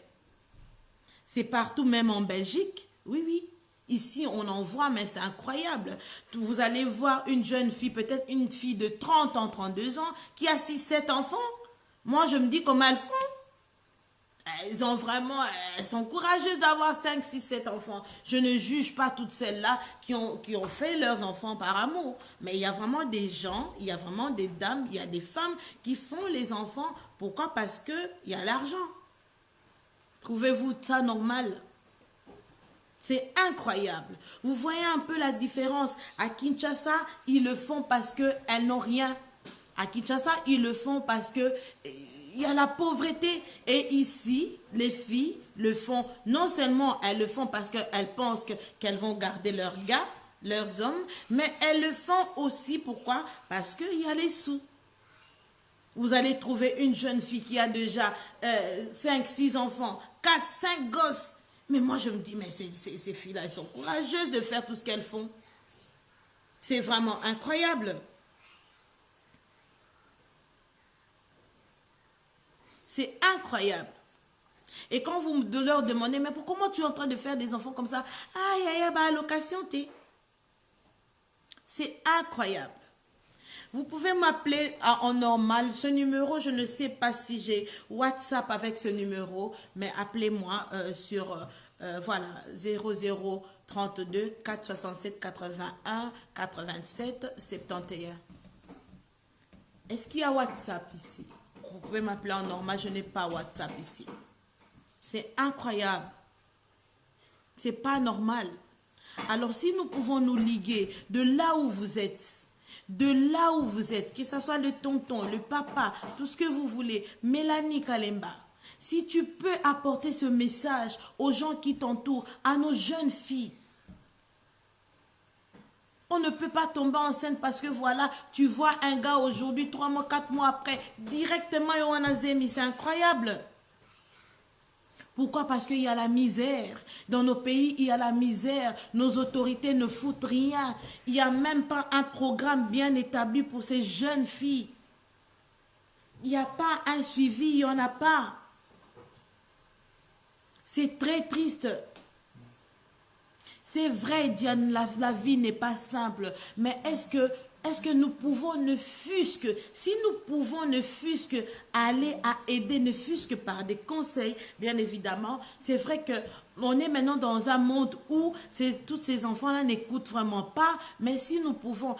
C'est partout, même en Belgique. Oui, oui. Ici, on en voit, mais c'est incroyable. Vous allez voir une jeune fille, peut-être une fille de 30 ans, 32 ans, qui a 6-7 enfants. Moi, je me dis comment elles font. Elles sont courageuses d'avoir 5, 6, 7 enfants. Je ne juge pas toutes celles-là qui ont fait leurs enfants par amour. Mais il y a vraiment des gens, il y a vraiment des dames, il y a des femmes qui font les enfants. Pourquoi? Parce qu'il y a l'argent. Trouvez-vous ça normal? C'est incroyable. Vous voyez un peu la différence. À Kinshasa, ils le font parce qu'elles n'ont rien. À Kinshasa, ils le font parce que il y a la pauvreté. Et ici, les filles le font. Non seulement elles le font parce qu'elles pensent qu'elles vont garder leurs gars, leurs hommes, mais elles le font aussi, pourquoi? Parce qu'il y a les sous. Vous allez trouver une jeune fille qui a déjà 5, 6 enfants, 4, 5 gosses. Mais moi, je me dis, mais ces filles-là, elles sont courageuses de faire tout ce qu'elles font. C'est vraiment incroyable. C'est incroyable. Et quand vous leur demandez, mais comment tu es en train de faire des enfants comme ça? Ah, bah, allocation, t'es. C'est incroyable. Vous pouvez m'appeler en normal. Ce numéro, je ne sais pas si j'ai WhatsApp avec ce numéro, mais appelez-moi sur voilà, 0032 467 81 87 71. Est-ce qu'il y a WhatsApp ici? Vous pouvez m'appeler en normal, je n'ai pas WhatsApp ici. C'est incroyable. C'est pas normal. Alors si nous pouvons nous liguer de là où vous êtes, que ce soit le tonton, le papa, tout ce que vous voulez, Mélanie Kalemba, si tu peux apporter ce message aux gens qui t'entourent, à nos jeunes filles. On ne peut pas tomber enceinte parce que voilà, tu vois un gars aujourd'hui, 3 mois, 4 mois après, directement, c'est incroyable. Pourquoi? Parce qu'il y a la misère. Dans nos pays, il y a la misère. Nos autorités ne foutent rien. Il n'y a même pas un programme bien établi pour ces jeunes filles. Il n'y a pas un suivi, il n'y en a pas. C'est très triste. C'est vrai, Diane, la vie n'est pas simple. Mais est-ce que nous pouvons ne fût-ce que, si nous pouvons ne fût-ce que aller à aider, ne fût-ce que par des conseils, bien évidemment, c'est vrai que on est maintenant dans un monde où tous ces enfants-là n'écoutent vraiment pas, mais si nous pouvons,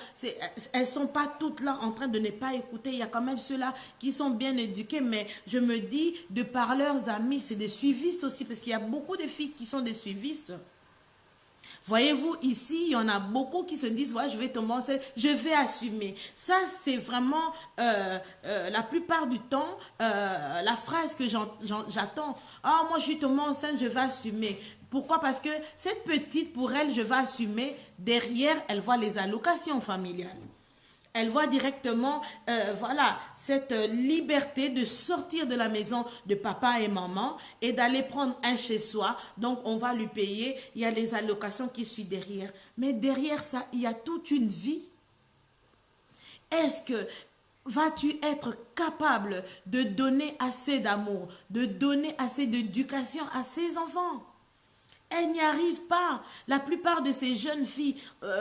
elles ne sont pas toutes là en train de ne pas écouter, il y a quand même ceux-là qui sont bien éduqués, mais je me dis, de par leurs amis, c'est des suivistes aussi, parce qu'il y a beaucoup de filles qui sont des suivistes. Voyez-vous, ici, il y en a beaucoup qui se disent, ouais, je vais tomber enceinte, je vais assumer. Ça, c'est vraiment, la plupart du temps, la phrase que j'attends. Ah, moi, je suis tombée enceinte, je vais assumer. Pourquoi? Parce que cette petite, pour elle, je vais assumer. Derrière, elle voit les allocations familiales. Elle voit directement, voilà, cette liberté de sortir de la maison de papa et maman et d'aller prendre un chez soi. Donc, on va lui payer. Il y a les allocations qui suivent derrière. Mais derrière ça, il y a toute une vie. Est-ce que vas-tu être capable de donner assez d'amour, de donner assez d'éducation à ces enfants? Elles n'y arrivent pas. La plupart de ces jeunes filles,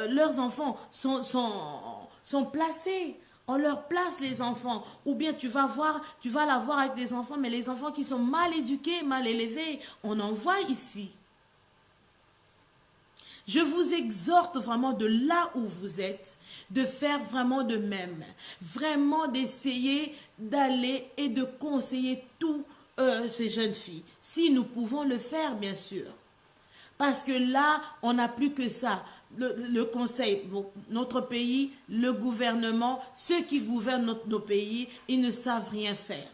leurs enfants sont placés. On leur place les enfants. Ou bien tu vas la voir avec des enfants, mais les enfants qui sont mal éduqués, mal élevés, on en voit ici. Je vous exhorte vraiment de là où vous êtes, de faire vraiment de même. Vraiment d'essayer d'aller et de conseiller tous ces jeunes filles. Si nous pouvons le faire, bien sûr. Parce que là, on n'a plus que ça. Le conseil, notre pays, le gouvernement, ceux qui gouvernent nos pays, ils ne savent rien faire.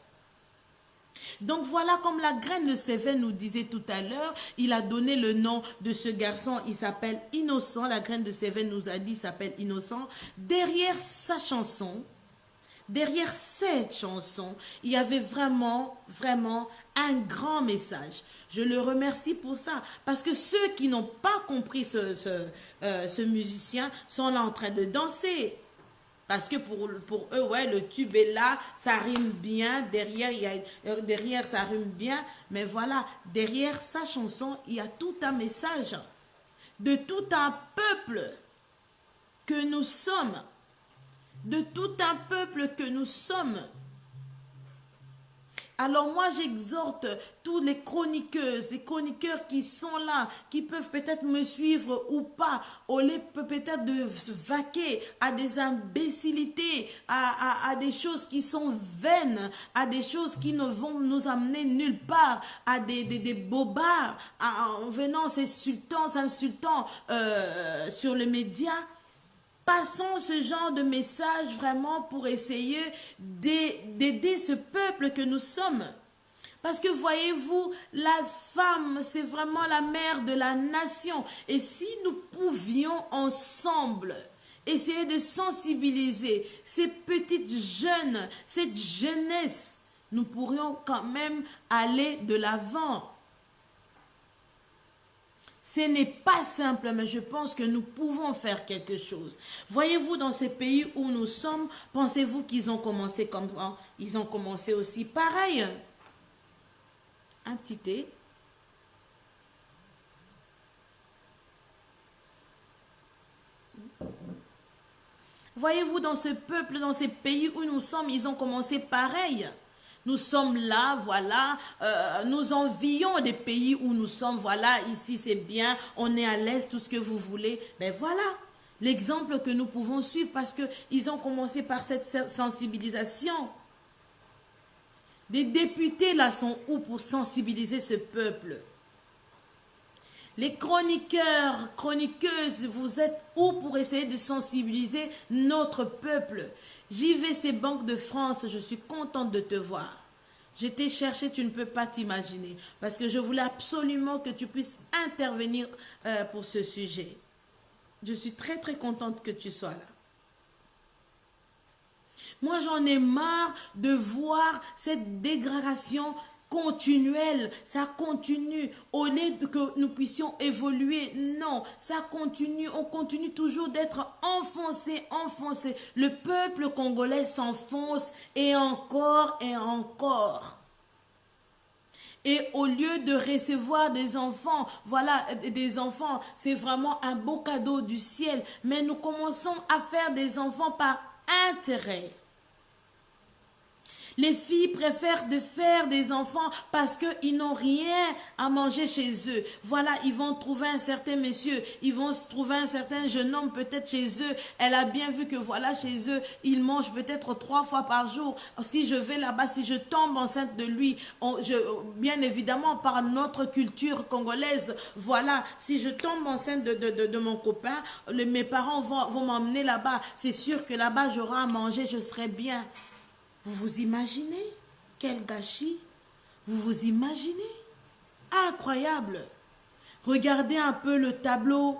Donc voilà, comme la graine de Séven nous disait tout à l'heure, il a donné le nom de ce garçon, il s'appelle Innocent. La graine de Séven nous a dit, il s'appelle Innocent. Derrière sa chanson, derrière cette chanson, il y avait vraiment, vraiment un grand message. Je le remercie pour ça. Parce que ceux qui n'ont pas compris ce musicien sont là en train de danser. Parce que pour eux, ouais, le tube est là, ça rime bien, derrière ça rime bien, mais voilà, derrière sa chanson, il y a tout un message de tout un peuple que nous sommes, de tout un peuple que nous sommes. Alors moi, j'exhorte tous les chroniqueuses, les chroniqueurs qui sont là, qui peuvent peut-être me suivre ou pas, au lieu peut-être de se vaquer à des imbécilités, à des choses qui sont vaines, à des choses qui ne vont nous amener nulle part, à des bobards, en venant s'insultant sur les médias. Passons ce genre de message vraiment pour essayer d'aider ce peuple que nous sommes. Parce que voyez-vous, la femme, c'est vraiment la mère de la nation. Et si nous pouvions ensemble essayer de sensibiliser ces petites jeunes, cette jeunesse, nous pourrions quand même aller de l'avant. Ce n'est pas simple, mais je pense que nous pouvons faire quelque chose. Voyez-vous, dans ces pays où nous sommes, pensez-vous qu'ils ont commencé comme ça? Ils ont commencé aussi pareil. Un petit thé. Voyez-vous, dans ce peuple, dans ces pays où nous sommes, ils ont commencé pareil. Nous sommes là, voilà, nous envions des pays où nous sommes, voilà, ici c'est bien, on est à l'aise, tout ce que vous voulez. Mais voilà, l'exemple que nous pouvons suivre parce qu'ils ont commencé par cette sensibilisation. Des députés là sont où pour sensibiliser ce peuple? Les chroniqueurs, chroniqueuses, vous êtes où pour essayer de sensibiliser notre peuple? JVC Banque de France, je suis contente de te voir. Je t'ai cherché, tu ne peux pas t'imaginer. Parce que je voulais absolument que tu puisses intervenir pour ce sujet. Je suis très très contente que tu sois là. Moi, j'en ai marre de voir cette dégradation continuelle, ça continue, au lieu que nous puissions évoluer, non, ça continue, on continue toujours d'être enfoncé. Le peuple congolais s'enfonce et encore et encore. Et au lieu de recevoir des enfants, voilà, des enfants, c'est vraiment un beau cadeau du ciel, mais nous commençons à faire des enfants par intérêt. Les filles préfèrent de faire des enfants parce qu'ils n'ont rien à manger chez eux. Voilà, ils vont trouver un certain monsieur, ils vont se trouver un certain jeune homme peut-être chez eux. Elle a bien vu que voilà, chez eux, ils mangent peut-être 3 fois par jour. Si je vais là-bas, si je tombe enceinte de lui, bien évidemment par notre culture congolaise, voilà, si je tombe enceinte de mon copain, mes parents vont m'emmener là-bas. C'est sûr que là-bas, j'aurai à manger, je serai bien. Vous vous imaginez? Quel gâchis! Vous vous imaginez? Incroyable! Regardez un peu le tableau.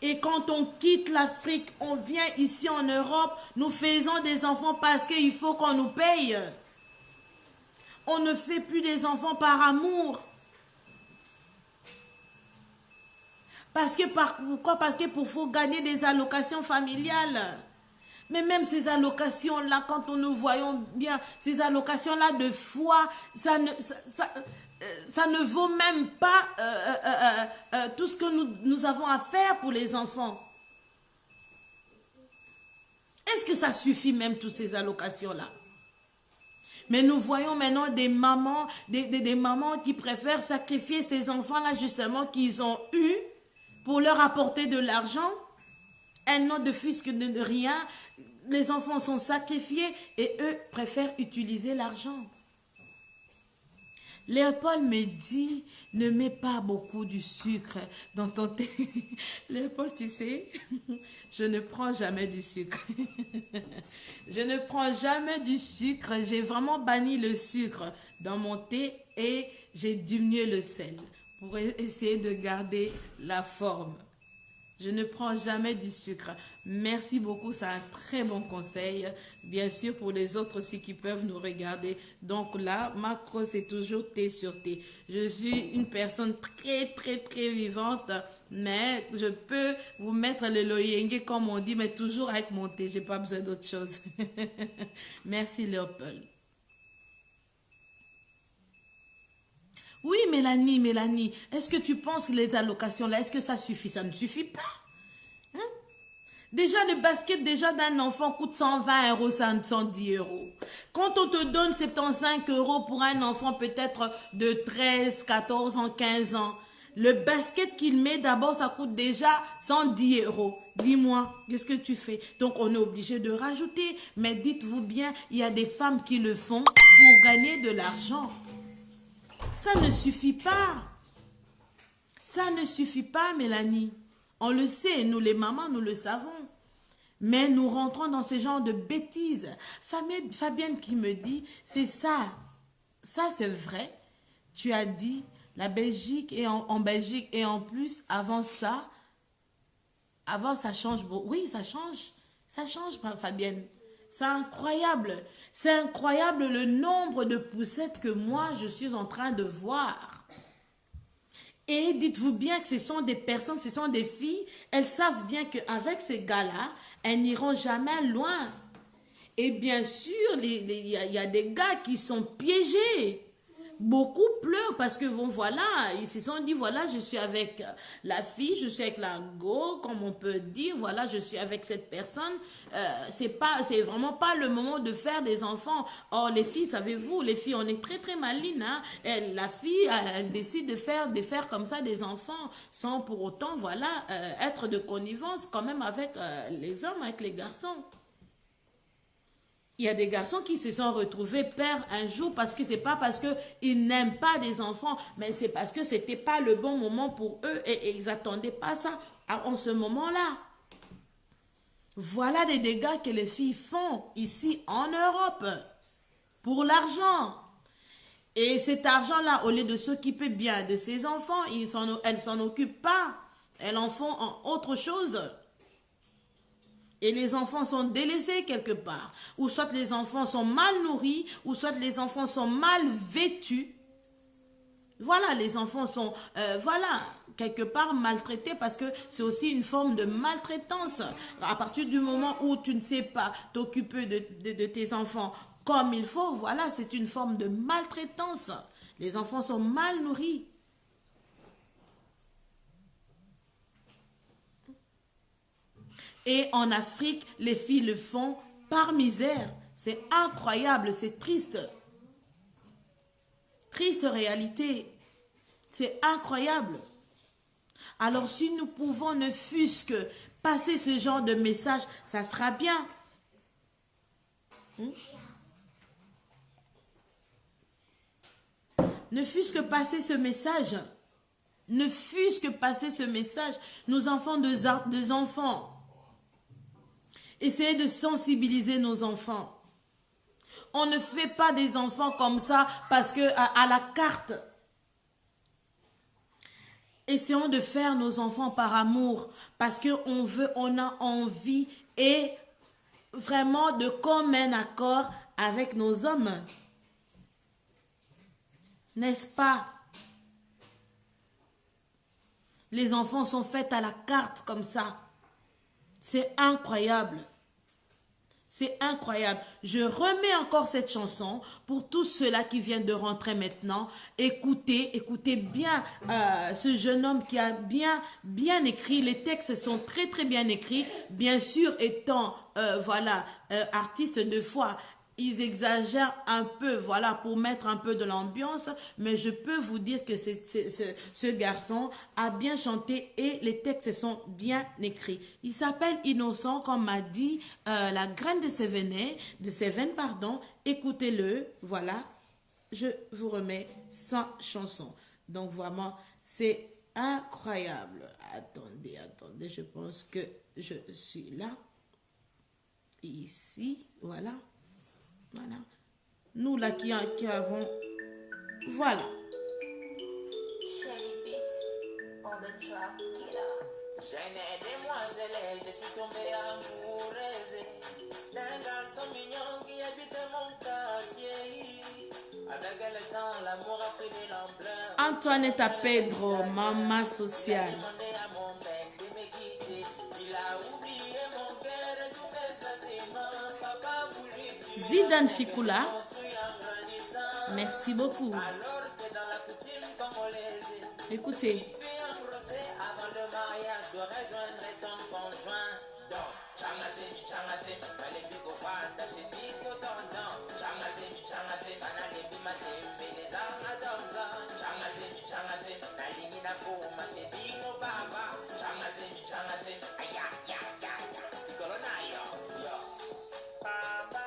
Et quand on quitte l'Afrique, on vient ici en Europe, nous faisons des enfants parce qu'il faut qu'on nous paye. On ne fait plus des enfants par amour. Pourquoi? Parce que faut gagner des allocations familiales. Mais même ces allocations-là, quand nous voyons bien, ces allocations-là de foi, ça ne vaut même pas tout ce que nous avons à faire pour les enfants. Est-ce que ça suffit même toutes ces allocations-là? Mais nous voyons maintenant des mamans, des mamans qui préfèrent sacrifier ces enfants-là justement qu'ils ont eus pour leur apporter de l'argent. Elles n'ont de fils que de rien. Les enfants sont sacrifiés et eux préfèrent utiliser l'argent. Léopold me dit, ne mets pas beaucoup du sucre dans ton thé. Léopold, tu sais, je ne prends jamais du sucre. Je ne prends jamais du sucre. J'ai vraiment banni le sucre dans mon thé et j'ai diminué le sel pour essayer de garder la forme. Je ne prends jamais du sucre. Merci beaucoup, c'est un très bon conseil. Bien sûr, pour les autres aussi qui peuvent nous regarder. Donc là, macro, c'est toujours thé sur thé. Je suis une personne très vivante, mais je peux vous mettre le loyenge comme on dit, mais toujours avec mon thé. J'ai pas besoin d'autre chose. Merci, Léopold. Oui, Mélanie, est-ce que tu penses que les allocations là, est-ce que ça suffit? Ça ne suffit pas. Hein? Déjà, le basket déjà d'un enfant coûte 120 euros, 110 euros. Quand on te donne 75 euros pour un enfant peut-être de 13, 14 ans, 15 ans, le basket qu'il met d'abord, ça coûte déjà 110 euros. Dis-moi, qu'est-ce que tu fais? Donc, on est obligé de rajouter. Mais dites-vous bien, il y a des femmes qui le font pour gagner de l'argent. Ça ne suffit pas. Ça ne suffit pas, Mélanie. On le sait, nous les mamans, nous le savons. Mais nous rentrons dans ce genre de bêtises. Fabienne qui me dit, c'est ça. Ça, c'est vrai. Tu as dit, la Belgique et en Belgique, et en plus, avant ça change beaucoup. Oui, ça change. Ça change, Fabienne. C'est incroyable. C'est incroyable le nombre de poussettes que moi, je suis en train de voir. Et dites-vous bien que ce sont des personnes, ce sont des filles, elles savent bien qu'avec ces gars-là, elles n'iront jamais loin. Et bien sûr, il y a des gars qui sont piégés. Beaucoup pleurent parce que bon voilà, ils se sont dit voilà, je suis avec la fille, je suis avec la go, comme on peut dire, voilà, je suis avec cette personne. C'est vraiment pas le moment de faire des enfants. Or les filles, savez-vous, les filles, on est très malines. Hein? La fille, elle décide de faire comme ça des enfants sans pour autant voilà être de connivence quand même avec les hommes, avec les garçons. Il y a des garçons qui se sont retrouvés pères un jour parce que c'est pas parce qu'ils n'aiment pas des enfants, mais c'est parce que c'était pas le bon moment pour eux et ils n'attendaient pas ça en ce moment-là. Voilà des dégâts que les filles font ici en Europe pour l'argent. Et cet argent-là, au lieu de s'occuper bien de ses enfants, elles s'en occupent pas. Elles en font autre chose. Et les enfants sont délaissés quelque part. Ou soit les enfants sont mal nourris, ou soit les enfants sont mal vêtus. Voilà, les enfants sont, quelque part maltraités parce que c'est aussi une forme de maltraitance. À partir du moment où tu ne sais pas t'occuper de tes enfants comme il faut, voilà, c'est une forme de maltraitance. Les enfants sont mal nourris. Et en Afrique, les filles le font par misère. C'est incroyable, c'est triste. Triste réalité. C'est incroyable. Alors si nous pouvons ne fût-ce que passer ce genre de message, ça sera bien. Ne fût-ce que passer ce message. Ne fût-ce que passer ce message. Nos enfants, deux enfants. Essayez de sensibiliser nos enfants. On ne fait pas des enfants comme ça parce que à la carte. Essayons de faire nos enfants par amour parce on a envie et vraiment de commun accord avec nos hommes. N'est-ce pas? Les enfants sont faits à la carte comme ça. C'est incroyable. C'est incroyable. Je remets encore cette chanson pour tous ceux-là qui viennent de rentrer maintenant. Écoutez bien ce jeune homme qui a bien écrit. Les textes sont très bien écrits. Bien sûr, étant artiste de foi, ils exagèrent un peu, voilà, pour mettre un peu de l'ambiance, mais je peux vous dire que ce garçon a bien chanté et les textes sont bien écrits. Il s'appelle Innocent, comme m'a dit la graine de Séven, pardon. Écoutez-le, voilà. Je vous remets sa chanson. Donc vraiment, c'est incroyable. Attendez, je pense que je suis là. Ici, voilà. Voilà. Nous là qui avons... Voilà. Jeune demoiselle, je suis tombée amoureuse d'un garçon mignon qui habite mon quartier. Avec le temps, l'amour a pris de l'ampleur. Antoinette à Pedro, maman sociale. Il a demandé à mon mec de me quitter. Il a oublié mon cœur et tous mes sentiments. Papa voulait tuer. Zidane Fikula, Construit en grandissant. merci beaucoup. Alors que dans la coutume congolaise, Écoutez. il fait un procès avant le mariage de rejoindre son conjoint. Donc, changazemi, nalembi kofanda shediso tonton. Changazemi, manalembi matembelezanga domza. Changazemi, nalingi nakoma shedino baba. Changazemi, aya, ya, ya, ya. Ikolo na yo, yo. Baba,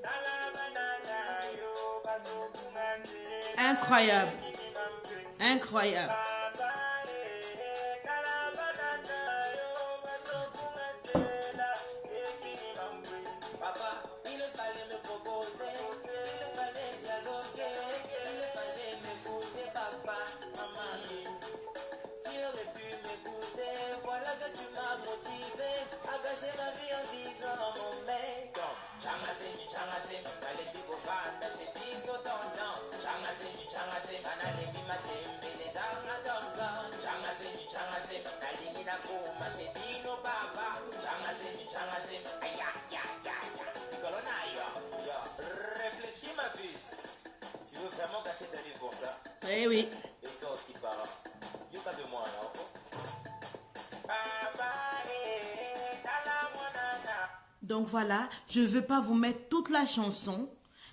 dala banana yo, bazukumande. Incroyable. Incroyable. Papa, il fallait me proposer, il fallait dialoguer, il fallait m'écouter, papa, maman. Tu aurais pu m'écouter, voilà que tu m'as motivé à gâcher ma vie en disant mon mec. Changazemi, nalembi kofanda shediso tonton. Changazemi, manalembi matembelezanga domza. Changazemi, nalingi nakoma shedino baba. Changazemi, aya, ya, ya, ya. Ikolo na yo, yo. Réfléchis ma puce. Tu veux vraiment gâcher ta vie comme ça? Eh oui. Et toi aussi, parent. Yoka de moi, là, ok? Papa, dala monana. Donc voilà, je ne veux pas vous mettre toute la chanson.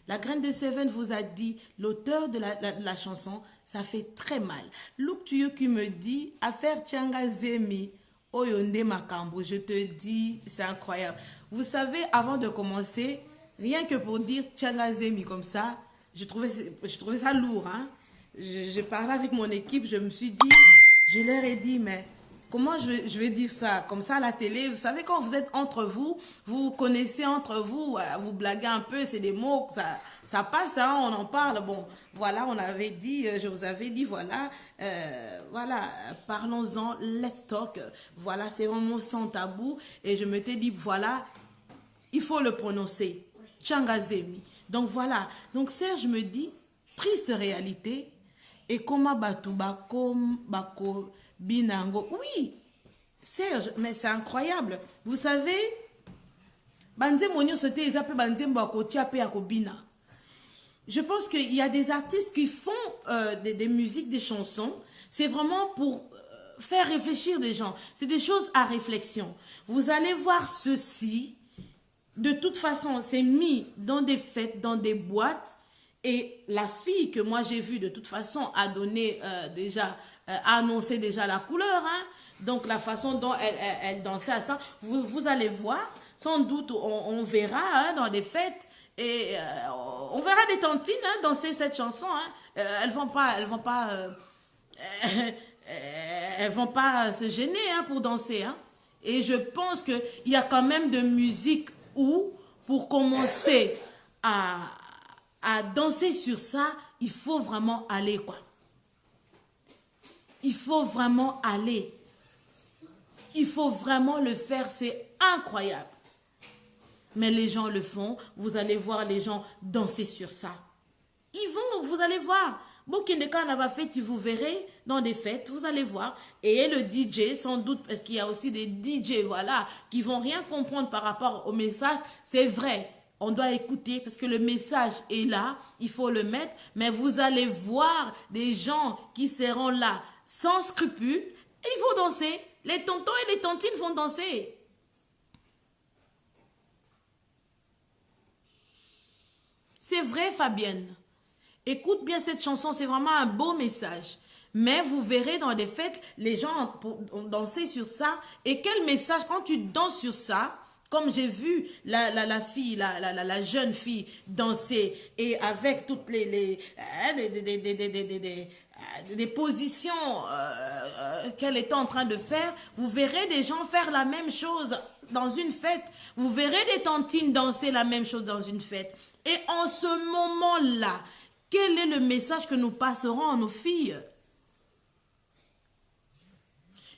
La graine de Seven vous a dit, l'auteur de la chanson, ça fait très mal. Luke Tuyo qui me dit, affaire Tchangazemi, Oyonde Makambo, je te dis, c'est incroyable. Vous savez, avant de commencer, rien que pour dire Tchangazemi comme ça, je trouvais ça lourd. Hein? Je parlais avec mon équipe, je me suis dit, je leur ai dit, mais comment je vais dire ça comme ça à la télé? Vous savez, quand vous êtes entre vous, vous connaissez entre vous, vous blaguez un peu, c'est des mots, ça passe, hein, on en parle. Bon, voilà, on avait dit, je vous avais dit, voilà, voilà, parlons-en, let's talk. Voilà, c'est vraiment sans tabou. Et je m'étais dit, voilà, il faut le prononcer. Tchangazemi. Donc voilà, donc Serge me dit, triste réalité, et comment bako binango. Oui, Serge, mais c'est incroyable. Vous savez, je pense qu'il y a des artistes qui font des musiques, des chansons. C'est vraiment pour faire réfléchir des gens. C'est des choses à réflexion. Vous allez voir ceci. De toute façon, c'est mis dans des fêtes, dans des boîtes. Et la fille que moi j'ai vue, de toute façon, a donné déjà, a annoncé déjà la couleur. Hein? Donc la façon dont elle dansait à ça, vous allez voir. Sans doute, on verra hein, dans des fêtes. Et on verra des tantines hein, danser cette chanson. Hein. Elles vont pas se gêner hein, pour danser. Hein. Et je pense qu'il y a quand même de musique où, pour commencer à danser sur ça, il faut vraiment aller, quoi. Il faut vraiment aller. Il faut vraiment le faire, c'est incroyable. Mais les gens le font, vous allez voir les gens danser sur ça. Ils vont, vous allez voir. Bokindeka n'a pas fait, vous verrez dans des fêtes, vous allez voir. Et le DJ, sans doute, parce qu'il y a aussi des DJ, voilà, qui vont rien comprendre par rapport au message. C'est vrai, on doit écouter parce que le message est là, il faut le mettre. Mais vous allez voir des gens qui seront là sans scrupules et ils vont danser. Les tontons et les tontines vont danser. C'est vrai, Fabienne. Écoute bien cette chanson, c'est vraiment un beau message. Mais vous verrez dans des fêtes, les gens ont dansé sur ça. Et quel message, quand tu danses sur ça, comme j'ai vu la fille, la jeune fille danser, et avec toutes des positions qu'elle était en train de faire, vous verrez des gens faire la même chose dans une fête. Vous verrez des tantines danser la même chose dans une fête. Et en ce moment-là, quel est le message que nous passerons à nos filles?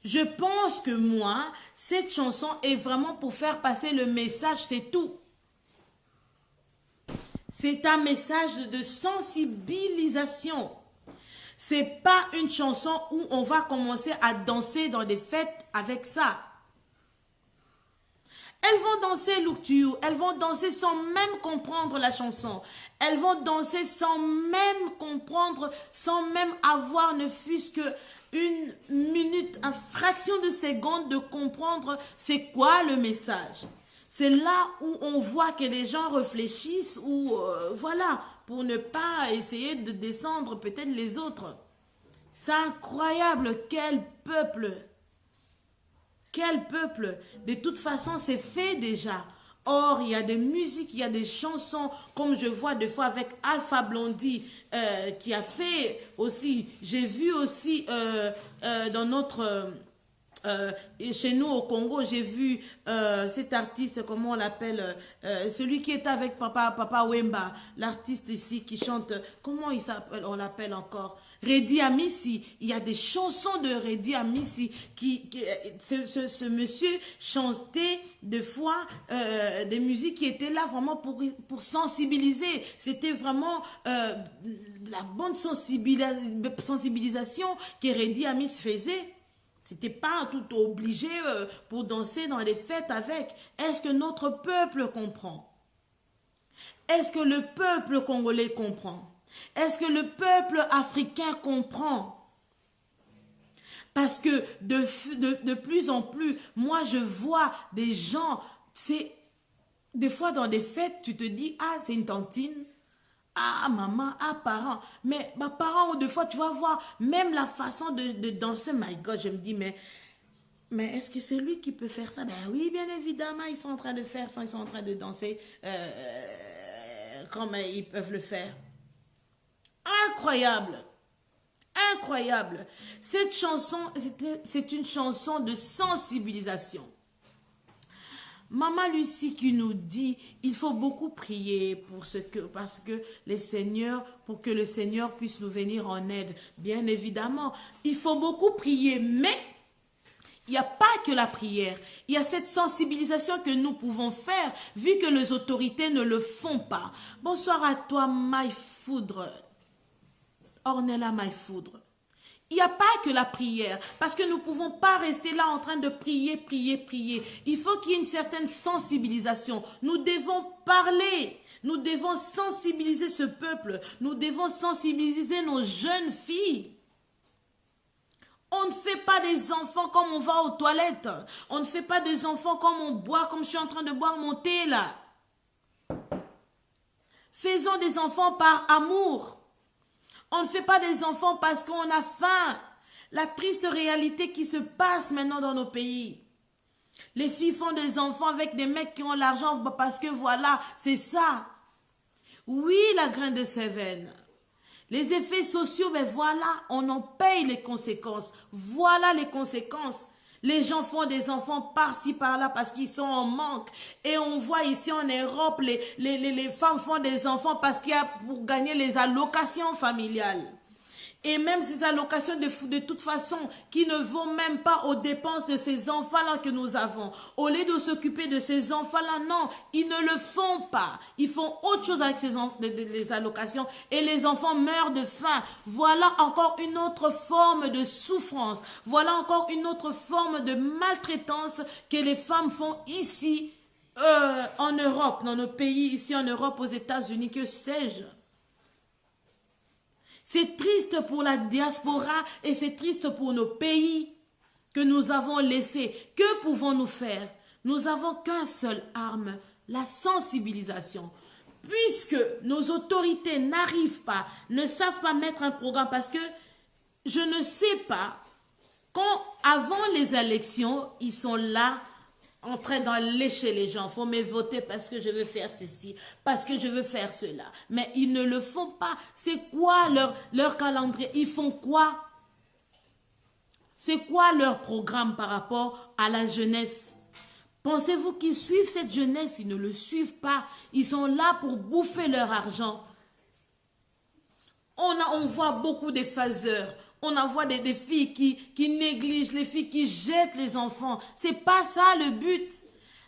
Je pense que moi, cette chanson est vraiment pour faire passer le message, c'est tout. C'est un message de sensibilisation. C'est pas une chanson où on va commencer à danser dans des fêtes avec ça. Elles vont danser Look to You, elles vont danser sans même comprendre la chanson. Elles vont danser sans même comprendre, sans même avoir ne fût-ce que une minute, une fraction de seconde de comprendre c'est quoi le message. C'est là où on voit que les gens réfléchissent ou voilà, pour ne pas essayer de descendre peut-être les autres. C'est incroyable, quel peuple! Quel peuple! De toute façon, c'est fait déjà. Or, il y a des musiques, il y a des chansons, comme je vois des fois avec Alpha Blondy, qui a fait aussi, j'ai vu aussi dans notre... chez nous au Congo, j'ai vu cet artiste, comment on l'appelle, celui qui est avec Papa Wemba, l'artiste ici qui chante, comment il s'appelle, on l'appelle encore, Redi Amissi. Il y a des chansons de Redi Amissi ce monsieur chantait des fois des musiques qui étaient là vraiment pour sensibiliser. C'était vraiment la bonne sensibilisation que Redi Amissi faisait. C'était pas tout obligé pour danser dans les fêtes avec. Est-ce que notre peuple comprend? Est-ce que le peuple congolais comprend? Est-ce que le peuple africain comprend? Parce que de plus en plus, moi je vois des gens, des fois dans des fêtes, tu te dis, ah c'est une tantine. Ah, maman, ah, parents. Mais ma parents, des fois, tu vas voir, même la façon de danser, my God, je me dis, mais est-ce que c'est lui qui peut faire ça? Ben oui, bien évidemment, ils sont en train de faire ça, ils sont en train de danser comme ils peuvent le faire. Incroyable! Incroyable! Cette chanson, c'est une chanson de sensibilisation. Maman Lucie qui nous dit, il faut beaucoup prier pour que le Seigneur puisse nous venir en aide. Bien évidemment, il faut beaucoup prier, mais il n'y a pas que la prière. Il y a cette sensibilisation que nous pouvons faire, vu que les autorités ne le font pas. Bonsoir à toi, My Foudre. Ornella My Foudre. Il n'y a pas que la prière, parce que nous ne pouvons pas rester là en train de prier, prier, prier. Il faut qu'il y ait une certaine sensibilisation. Nous devons parler, nous devons sensibiliser ce peuple, nous devons sensibiliser nos jeunes filles. On ne fait pas des enfants comme on va aux toilettes. On ne fait pas des enfants comme on boit, comme je suis en train de boire mon thé là. Faisons des enfants par amour. On ne fait pas des enfants parce qu'on a faim. La triste réalité qui se passe maintenant dans nos pays. Les filles font des enfants avec des mecs qui ont l'argent parce que voilà, c'est ça. Oui, la graine de Cévennes. Les effets sociaux, mais voilà, on en paye les conséquences. Voilà les conséquences. Les gens font des enfants par-ci, par-là parce qu'ils sont en manque. Et on voit ici en Europe, les femmes font des enfants parce qu'il y a pour gagner les allocations familiales. Et même ces allocations de toute façon qui ne vont même pas aux dépenses de ces enfants-là que nous avons. Au lieu de s'occuper de ces enfants-là, non, ils ne le font pas. Ils font autre chose avec les allocations et les enfants meurent de faim. Voilà encore une autre forme de souffrance. Voilà encore une autre forme de maltraitance que les femmes font ici en Europe, dans nos pays, ici en Europe, aux États-Unis, que sais-je. C'est triste pour la diaspora et c'est triste pour nos pays que nous avons laissés. Que pouvons-nous faire? Nous n'avons qu'un seul arme, la sensibilisation. Puisque nos autorités n'arrivent pas, ne savent pas mettre un programme, parce que je ne sais pas, avant les élections, ils sont là, en train d'enlécher les gens. Il faut me voter parce que je veux faire ceci, parce que je veux faire cela. Mais ils ne le font pas. C'est quoi leur calendrier? Ils font quoi? C'est quoi leur programme par rapport à la jeunesse? Pensez-vous qu'ils suivent cette jeunesse? Ils ne le suivent pas. Ils sont là pour bouffer leur argent. On voit beaucoup de phaseurs. on envoie des filles qui négligent, les filles qui jettent les enfants. C'est pas ça le but.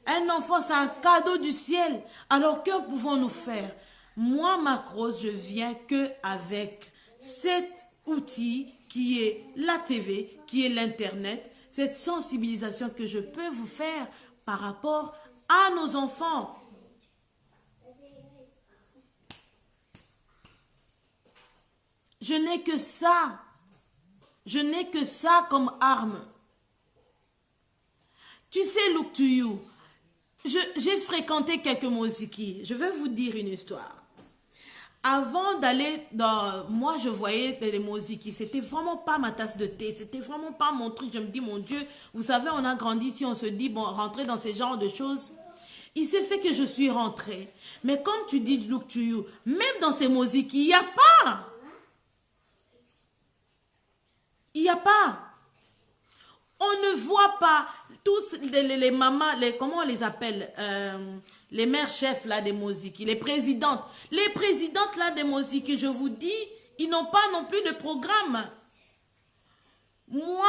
Un enfant, c'est un cadeau du ciel. Alors, que pouvons-nous faire? Moi, Macrose, je viens que avec cet outil qui est la TV, qui est l'Internet, cette sensibilisation que je peux vous faire par rapport à nos enfants. Je n'ai que ça. Je n'ai que ça comme arme. Tu sais, Look to You, j'ai fréquenté quelques mosiki. Je vais vous dire une histoire. Avant d'aller dans... Moi, je voyais des mosiki. C'était vraiment pas ma tasse de thé. C'était vraiment pas mon truc. Je me dis, mon Dieu, vous savez, on a grandi ici. On se dit, bon, rentrer dans ce genre de choses. Il s'est fait que je suis rentrée. Mais comme tu dis, Look to You, même dans ces mosiki, il n'y a pas. Il n'y a pas. On ne voit pas tous les mamans, comment on les appelle, les mères chefs là des mosiki, les présidentes là des mosiki, je vous dis, ils n'ont pas non plus de programme. Moi,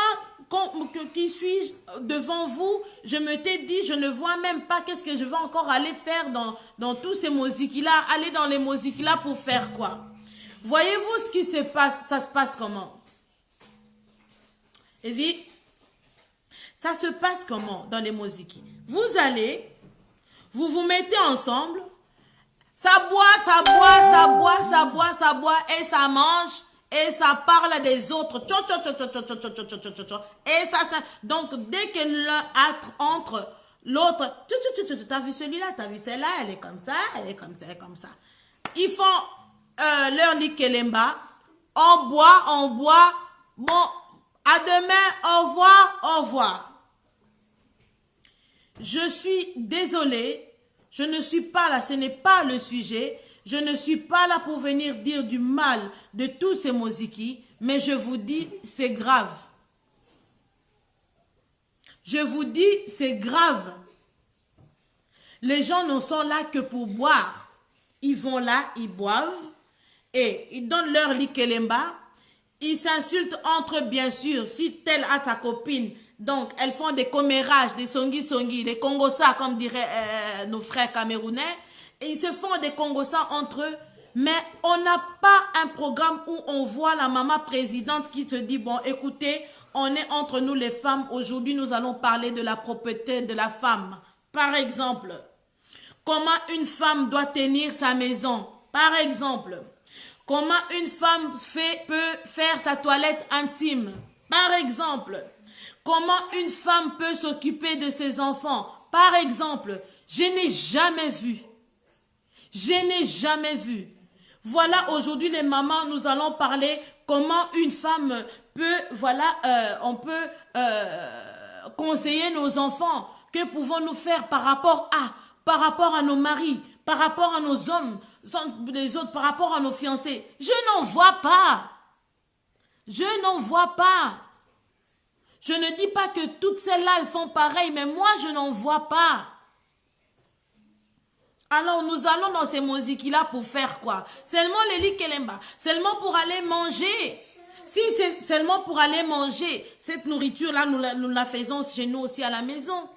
qui suis devant vous, je me t'ai dit, je ne vois même pas qu'est-ce que je vais encore aller faire dans tous ces mosiki là, aller dans les mosiki là pour faire quoi? Voyez-vous ce qui se passe, ça se passe comment? Et puis, ça se passe comment dans les mosiki? Vous allez, vous vous mettez ensemble, ça boit, et ça mange, et ça parle des autres. Et ça, donc, dès que l'un entre l'autre, t'as vu celui-là, t'as vu celle-là, elle est comme ça, elle est comme ça, elle est comme ça. Ils font leur likelemba, on boit, bon, à demain, au revoir. Je suis désolée, je ne suis pas là, ce n'est pas le sujet. Je ne suis pas là pour venir dire du mal de tous ces mosiki, mais je vous dis, c'est grave. Je vous dis, c'est grave. Les gens ne sont là que pour boire. Ils vont là, ils boivent, et ils donnent leur likelemba. Ils s'insultent entre eux, bien sûr. Si telle a ta copine, donc elles font des commérages, des songi, des congosa, comme diraient nos frères camerounais. Et ils se font des congosa entre eux. Mais on n'a pas un programme où on voit la maman présidente qui se dit, bon, écoutez, on est entre nous les femmes. Aujourd'hui, nous allons parler de la propreté de la femme. Par exemple, comment une femme doit tenir sa maison. Par exemple, comment une femme peut faire sa toilette intime. Par exemple, comment une femme peut s'occuper de ses enfants. Par exemple, je n'ai jamais vu. Je n'ai jamais vu. Voilà, aujourd'hui les mamans, nous allons parler comment une femme peut, voilà, on peut conseiller nos enfants. Que pouvons-nous faire par rapport à nos maris, par rapport à nos hommes, les autres, par rapport à nos fiancés. Je n'en vois pas. Je n'en vois pas. Je ne dis pas que toutes celles-là, elles font pareil, mais moi, je n'en vois pas. Alors, nous allons dans ces mosiki-là pour faire quoi? Seulement les likelemba, seulement pour aller manger. Si c'est seulement pour aller manger, cette nourriture-là, nous la faisons chez nous aussi à la maison.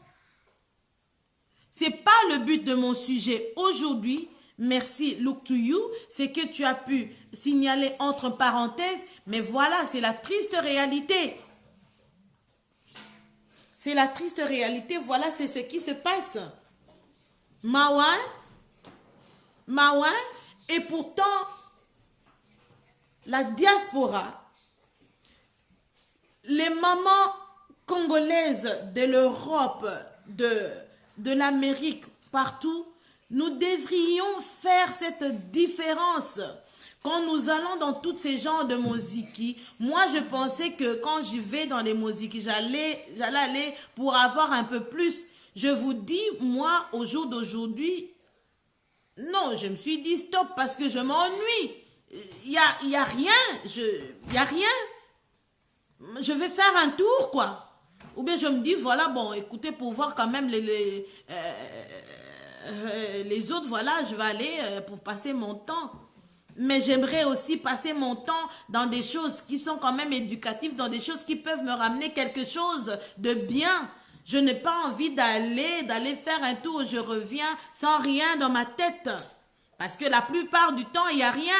Ce n'est pas le but de mon sujet aujourd'hui. Merci, Look to You. C'est que tu as pu signaler entre parenthèses, mais voilà, c'est la triste réalité. C'est la triste réalité, voilà, c'est ce qui se passe. Mawa, et pourtant, la diaspora, les mamans congolaises de l'Europe, de l'Amérique, partout, nous devrions faire cette différence. Quand nous allons dans tous ces genres de mosiki, moi je pensais que quand j'y vais dans les mosiki, j'allais aller pour avoir un peu plus. Je vous dis, moi, au jour d'aujourd'hui, non, je me suis dit stop parce que je m'ennuie. Il y a rien. Il y a rien. Je vais faire un tour, quoi. Ou bien je me dis, voilà, bon, écoutez, pour voir quand même les autres, voilà, je vais aller pour passer mon temps. Mais j'aimerais aussi passer mon temps dans des choses qui sont quand même éducatives, dans des choses qui peuvent me ramener quelque chose de bien. Je n'ai pas envie d'aller faire un tour, je reviens sans rien dans ma tête. Parce que la plupart du temps, il n'y a rien.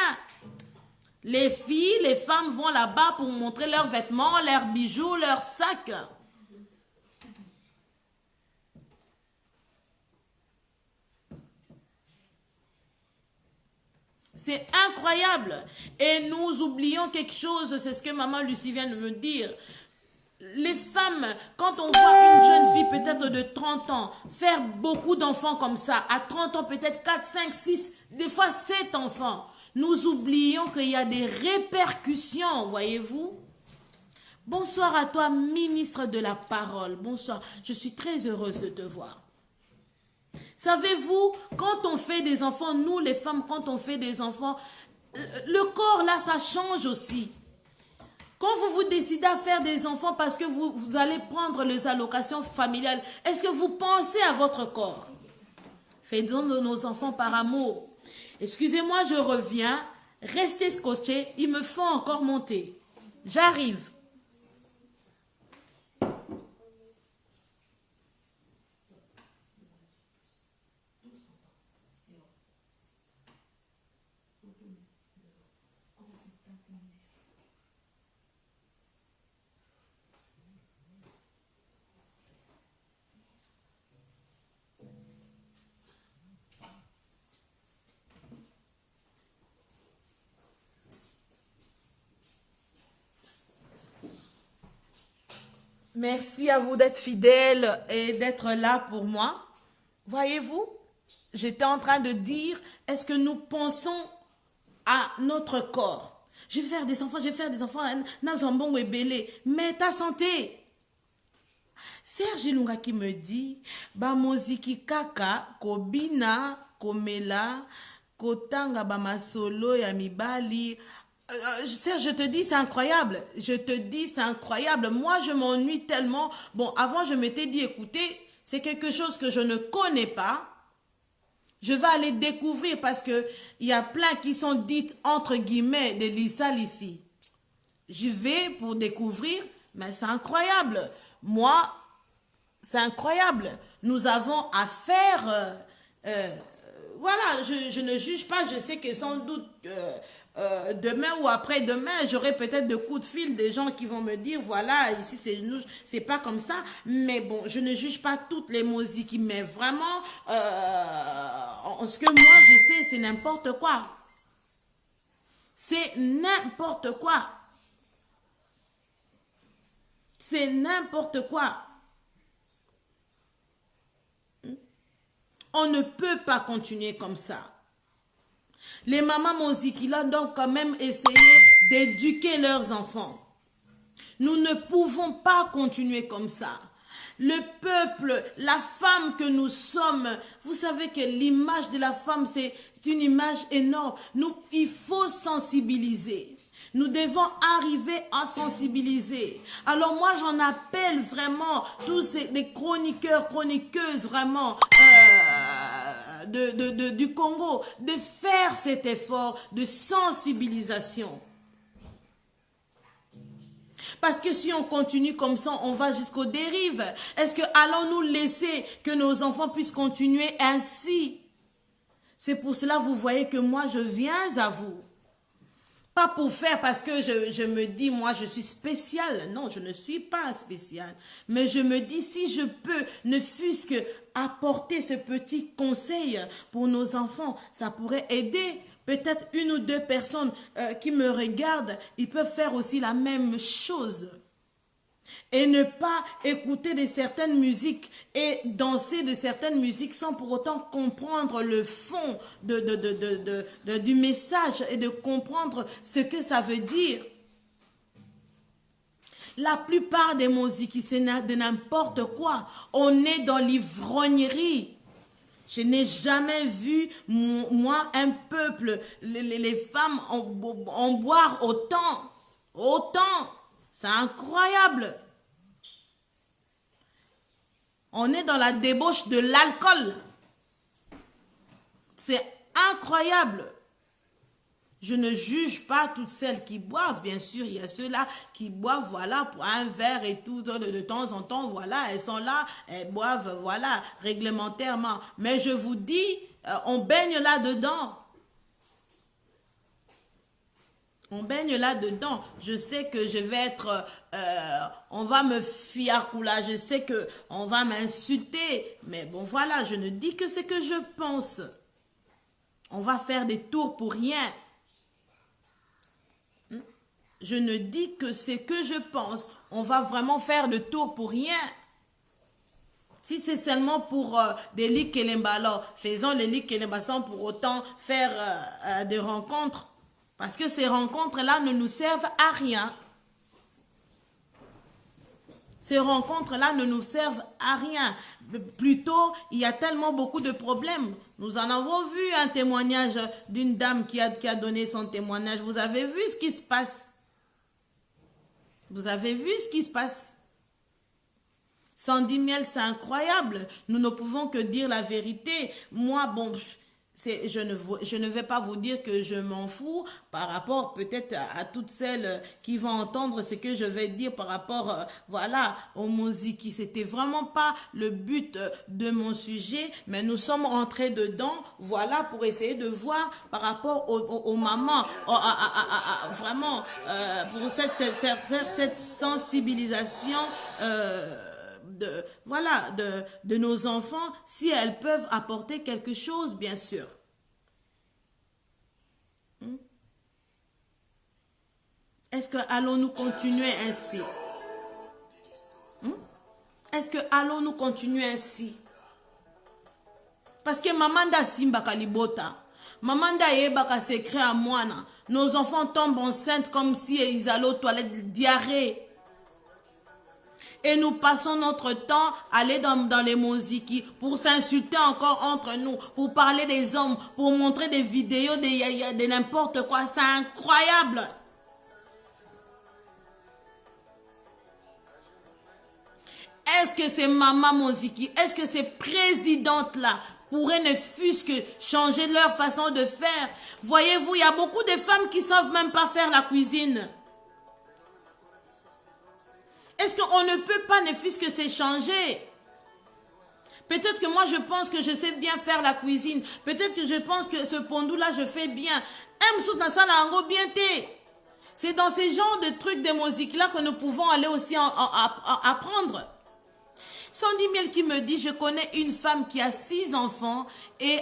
Les filles, les femmes vont là-bas pour montrer leurs vêtements, leurs bijoux, leurs sacs. C'est incroyable. Et nous oublions quelque chose, c'est ce que maman Lucie vient de me dire. Les femmes, quand on voit une jeune fille peut-être de 30 ans faire beaucoup d'enfants comme ça, à 30 ans peut-être 4, 5, 6, des fois 7 enfants, nous oublions qu'il y a des répercussions, voyez-vous. Bonsoir à toi, ministre de la parole. Bonsoir, je suis très heureuse de te voir. Savez-vous, quand on fait des enfants, nous les femmes, quand on fait des enfants, le corps là, ça change aussi. Quand vous décidez à faire des enfants parce que vous allez prendre les allocations familiales, est-ce que vous pensez à votre corps? Faisons de nos enfants par amour. Excusez-moi, je reviens. Restez scotchés, il me faut encore monter. J'arrive. Merci à vous d'être fidèles et d'être là pour moi. Voyez-vous, j'étais en train de dire, est-ce que nous pensons à notre corps? Je vais faire des enfants, Nazambon et Belé, mais ta santé. Serge Ilunga qui me dit, ba moziki kaka, kobina, komela, kotanga ba masolo ya mibali. Serge, je te dis, c'est incroyable. Je te dis, c'est incroyable. Moi, je m'ennuie tellement. Bon, avant, je m'étais dit, écoutez, c'est quelque chose que je ne connais pas. Je vais aller découvrir parce que il y a plein qui sont dites, entre guillemets, des lissales ici. J'y vais pour découvrir, mais c'est incroyable. Moi, c'est incroyable. Nous avons à faire... voilà, je ne juge pas. Je sais que sans doute... demain ou après-demain, j'aurai peut-être de coups de fil des gens qui vont me dire, voilà, ici c'est pas comme ça, mais bon, je ne juge pas toutes les musiques, mais vraiment, ce que moi je sais, c'est n'importe quoi. C'est n'importe quoi. C'est n'importe quoi. On ne peut pas continuer comme ça. Les mamans Mozikila doivent quand même essayer d'éduquer leurs enfants. Nous ne pouvons pas continuer comme ça. Le peuple, la femme que nous sommes, vous savez que l'image de la femme, c'est une image énorme. Il faut sensibiliser. Nous devons arriver à sensibiliser. Alors moi, j'en appelle vraiment tous les chroniqueurs, chroniqueuses, vraiment... du Congo, de faire cet effort de sensibilisation. Parce que si on continue comme ça, on va jusqu'aux dérives. Est-ce que allons-nous laisser que nos enfants puissent continuer ainsi? C'est pour cela, vous voyez que moi, je viens à vous. Pas pour faire parce que je me dis, moi, je suis spéciale. Non, je ne suis pas spéciale. Mais je me dis, si je peux, ne fût-ce que apporter ce petit conseil pour nos enfants, ça pourrait aider. Peut-être une ou deux personnes qui me regardent, ils peuvent faire aussi la même chose. Et ne pas écouter de certaines musiques et danser de certaines musiques sans pour autant comprendre le fond du message et de comprendre ce que ça veut dire. La plupart des musiques, c'est de n'importe quoi. On est dans l'ivrognerie. Je n'ai jamais vu, moi, un peuple, les femmes en boire autant. Autant. C'est incroyable. On est dans la débauche de l'alcool. C'est incroyable. Je ne juge pas toutes celles qui boivent, bien sûr, il y a ceux-là qui boivent, voilà, pour un verre et tout, de temps en temps, voilà, elles sont là, elles boivent, voilà, réglementairement. Mais je vous dis, on baigne là-dedans. On baigne là-dedans. Je sais que je vais être, on va me fiacouler, je sais que on va m'insulter, mais bon, voilà, je ne dis que ce que je pense. On va faire des tours pour rien. Je ne dis que ce que je pense. On va vraiment faire le tour pour rien. Si c'est seulement pour des lits Kelemba, alors faisons les lits Kelemba sans pour autant faire des rencontres. Parce que ces rencontres-là ne nous servent à rien. Ces rencontres-là ne nous servent à rien. Plutôt, il y a tellement beaucoup de problèmes. Nous en avons vu un témoignage d'une dame qui a donné son témoignage. Vous avez vu ce qui se passe? Vous avez vu ce qui se passe? Sandy Miel, c'est incroyable. Nous ne pouvons que dire la vérité. Moi, bon, je ne vais pas vous dire que je m'en fous par rapport peut-être à toutes celles qui vont entendre ce que je vais dire par rapport, voilà, aux musiques. C'était vraiment pas le but de mon sujet, mais nous sommes rentrés dedans, voilà, pour essayer de voir par rapport aux mamans, vraiment, pour cette sensibilisation, voilà, de nos enfants, si elles peuvent apporter quelque chose, bien sûr. Est-ce que allons-nous continuer ainsi? Est-ce que allons-nous continuer ainsi? Parce que mamanda simbaka libota, mamanda yebaka secret à moana, nos enfants tombent enceintes comme si ils allaient aux toilettes, diarrhée. Et nous passons notre temps à aller dans les musiques pour s'insulter encore entre nous, pour parler des hommes, pour montrer des vidéos de n'importe quoi. C'est incroyable. Est-ce que ces mamans Moziki, est-ce que ces présidentes-là pourraient ne fût-ce que changer leur façon de faire? Voyez-vous, il y a beaucoup de femmes qui ne savent même pas faire la cuisine. Est-ce qu'on ne peut pas ne fût-ce que s'échanger? Peut-être que moi je pense que je sais bien faire la cuisine. Peut-être que je pense que ce pondou-là je fais bien. C'est dans ces genres de trucs de musique-là que nous pouvons aller aussi apprendre. Sandy Miel qui me dit, je connais une femme qui a 6 enfants et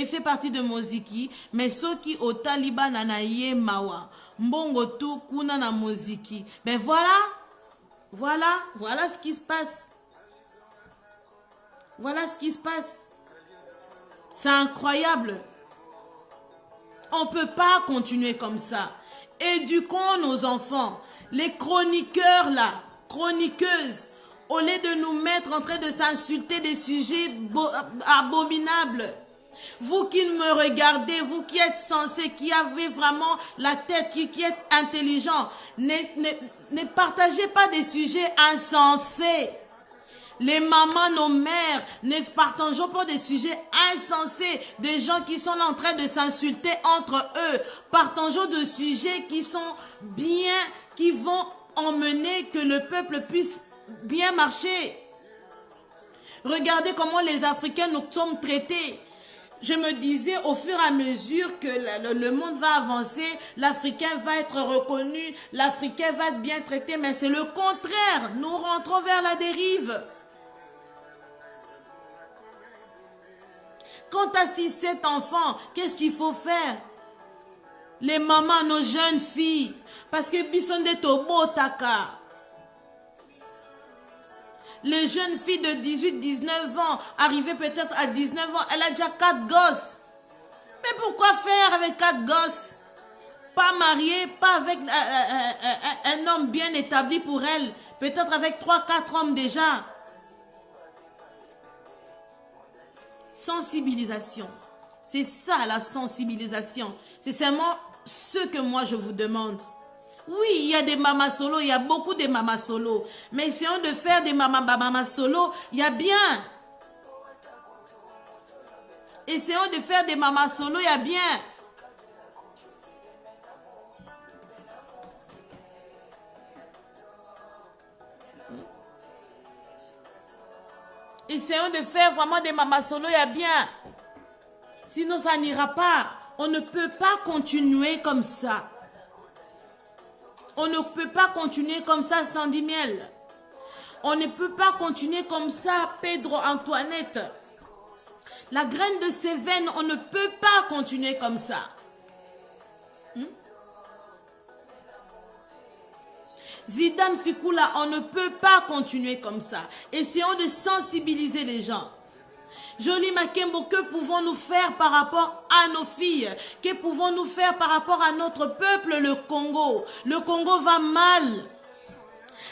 fait partie de Moziki, mais soki au Taliban nanaye mawa, mbongo tu kuna na Moziki. Ben voilà ce qui se passe. Voilà ce qui se passe. C'est incroyable. On ne peut pas continuer comme ça. Éduquons nos enfants. Les chroniqueurs là, chroniqueuses, au lieu de nous mettre en train de s'insulter des sujets abominables. Vous qui me regardez, vous qui êtes sensés, qui avez vraiment la tête, qui êtes intelligents, ne partagez pas des sujets insensés. Les mamans, nos mères, ne partageons pas des sujets insensés, des gens qui sont en train de s'insulter entre eux. Partageons de sujets qui sont bien, qui vont emmener que le peuple puisse bien marcher. Regardez comment les Africains nous sommes traités. Je me disais, au fur et à mesure que le monde va avancer, l'Africain va être reconnu, l'Africain va être bien traité, mais c'est le contraire. Nous rentrons vers la dérive. Quand tu as 6-7 enfants, qu'est-ce qu'il faut faire? Les mamans, nos jeunes filles, parce que Bisonde Tobo Taka. Les jeunes filles de 18-19 ans, arrivées peut-être à 19 ans, elle a déjà 4 gosses. Mais pourquoi faire avec 4 gosses? Pas mariée, pas avec un homme bien établi pour elle. Peut-être avec 3-4 hommes déjà. Sensibilisation. C'est ça la sensibilisation. C'est seulement ce que moi je vous demande. Oui, il y a des mamas solo, il y a beaucoup de mamas solo. Mais essayons de faire des mamas solo, il y a bien. Essayons de faire des mamas solo, il y a bien. essayons de faire vraiment des Mama Solo, il y a bien. Sinon, ça n'ira pas. On ne peut pas continuer comme ça. On ne peut pas continuer comme ça, Sandy Miel. On ne peut pas continuer comme ça, Pedro Antoinette. La graine de Cévennes, on ne peut pas continuer comme ça. Zidane Fikula, on ne peut pas continuer comme ça. Essayons de sensibiliser les gens. Jolie Makembo, que pouvons-nous faire par rapport à nos filles? Que pouvons-nous faire par rapport à notre peuple, le Congo? Le Congo va mal.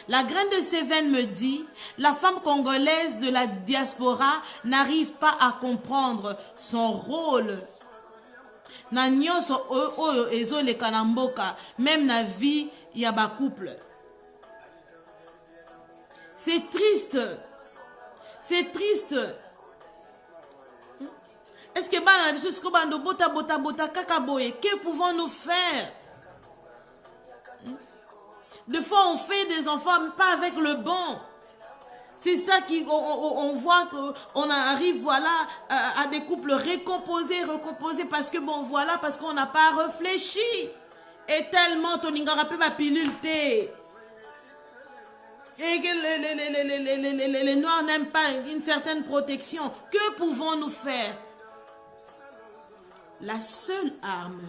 La graine de Cévennes me dit, la femme congolaise de la diaspora n'arrive pas à comprendre son rôle. Na nyonso oyo ezoleka na mboka, même na vie ya ba couple. C'est triste. C'est triste. Est-ce que que pouvons-nous faire? Des fois, on fait des enfants, pas avec le bon. C'est ça on voit qu'on arrive, voilà, à des couples recomposés, parce que, bon, voilà, parce qu'on n'a pas réfléchi. Et tellement, ton ingarape ma pilule thé. Et que les Noirs n'aiment pas une certaine protection. Que pouvons-nous faire? La seule arme,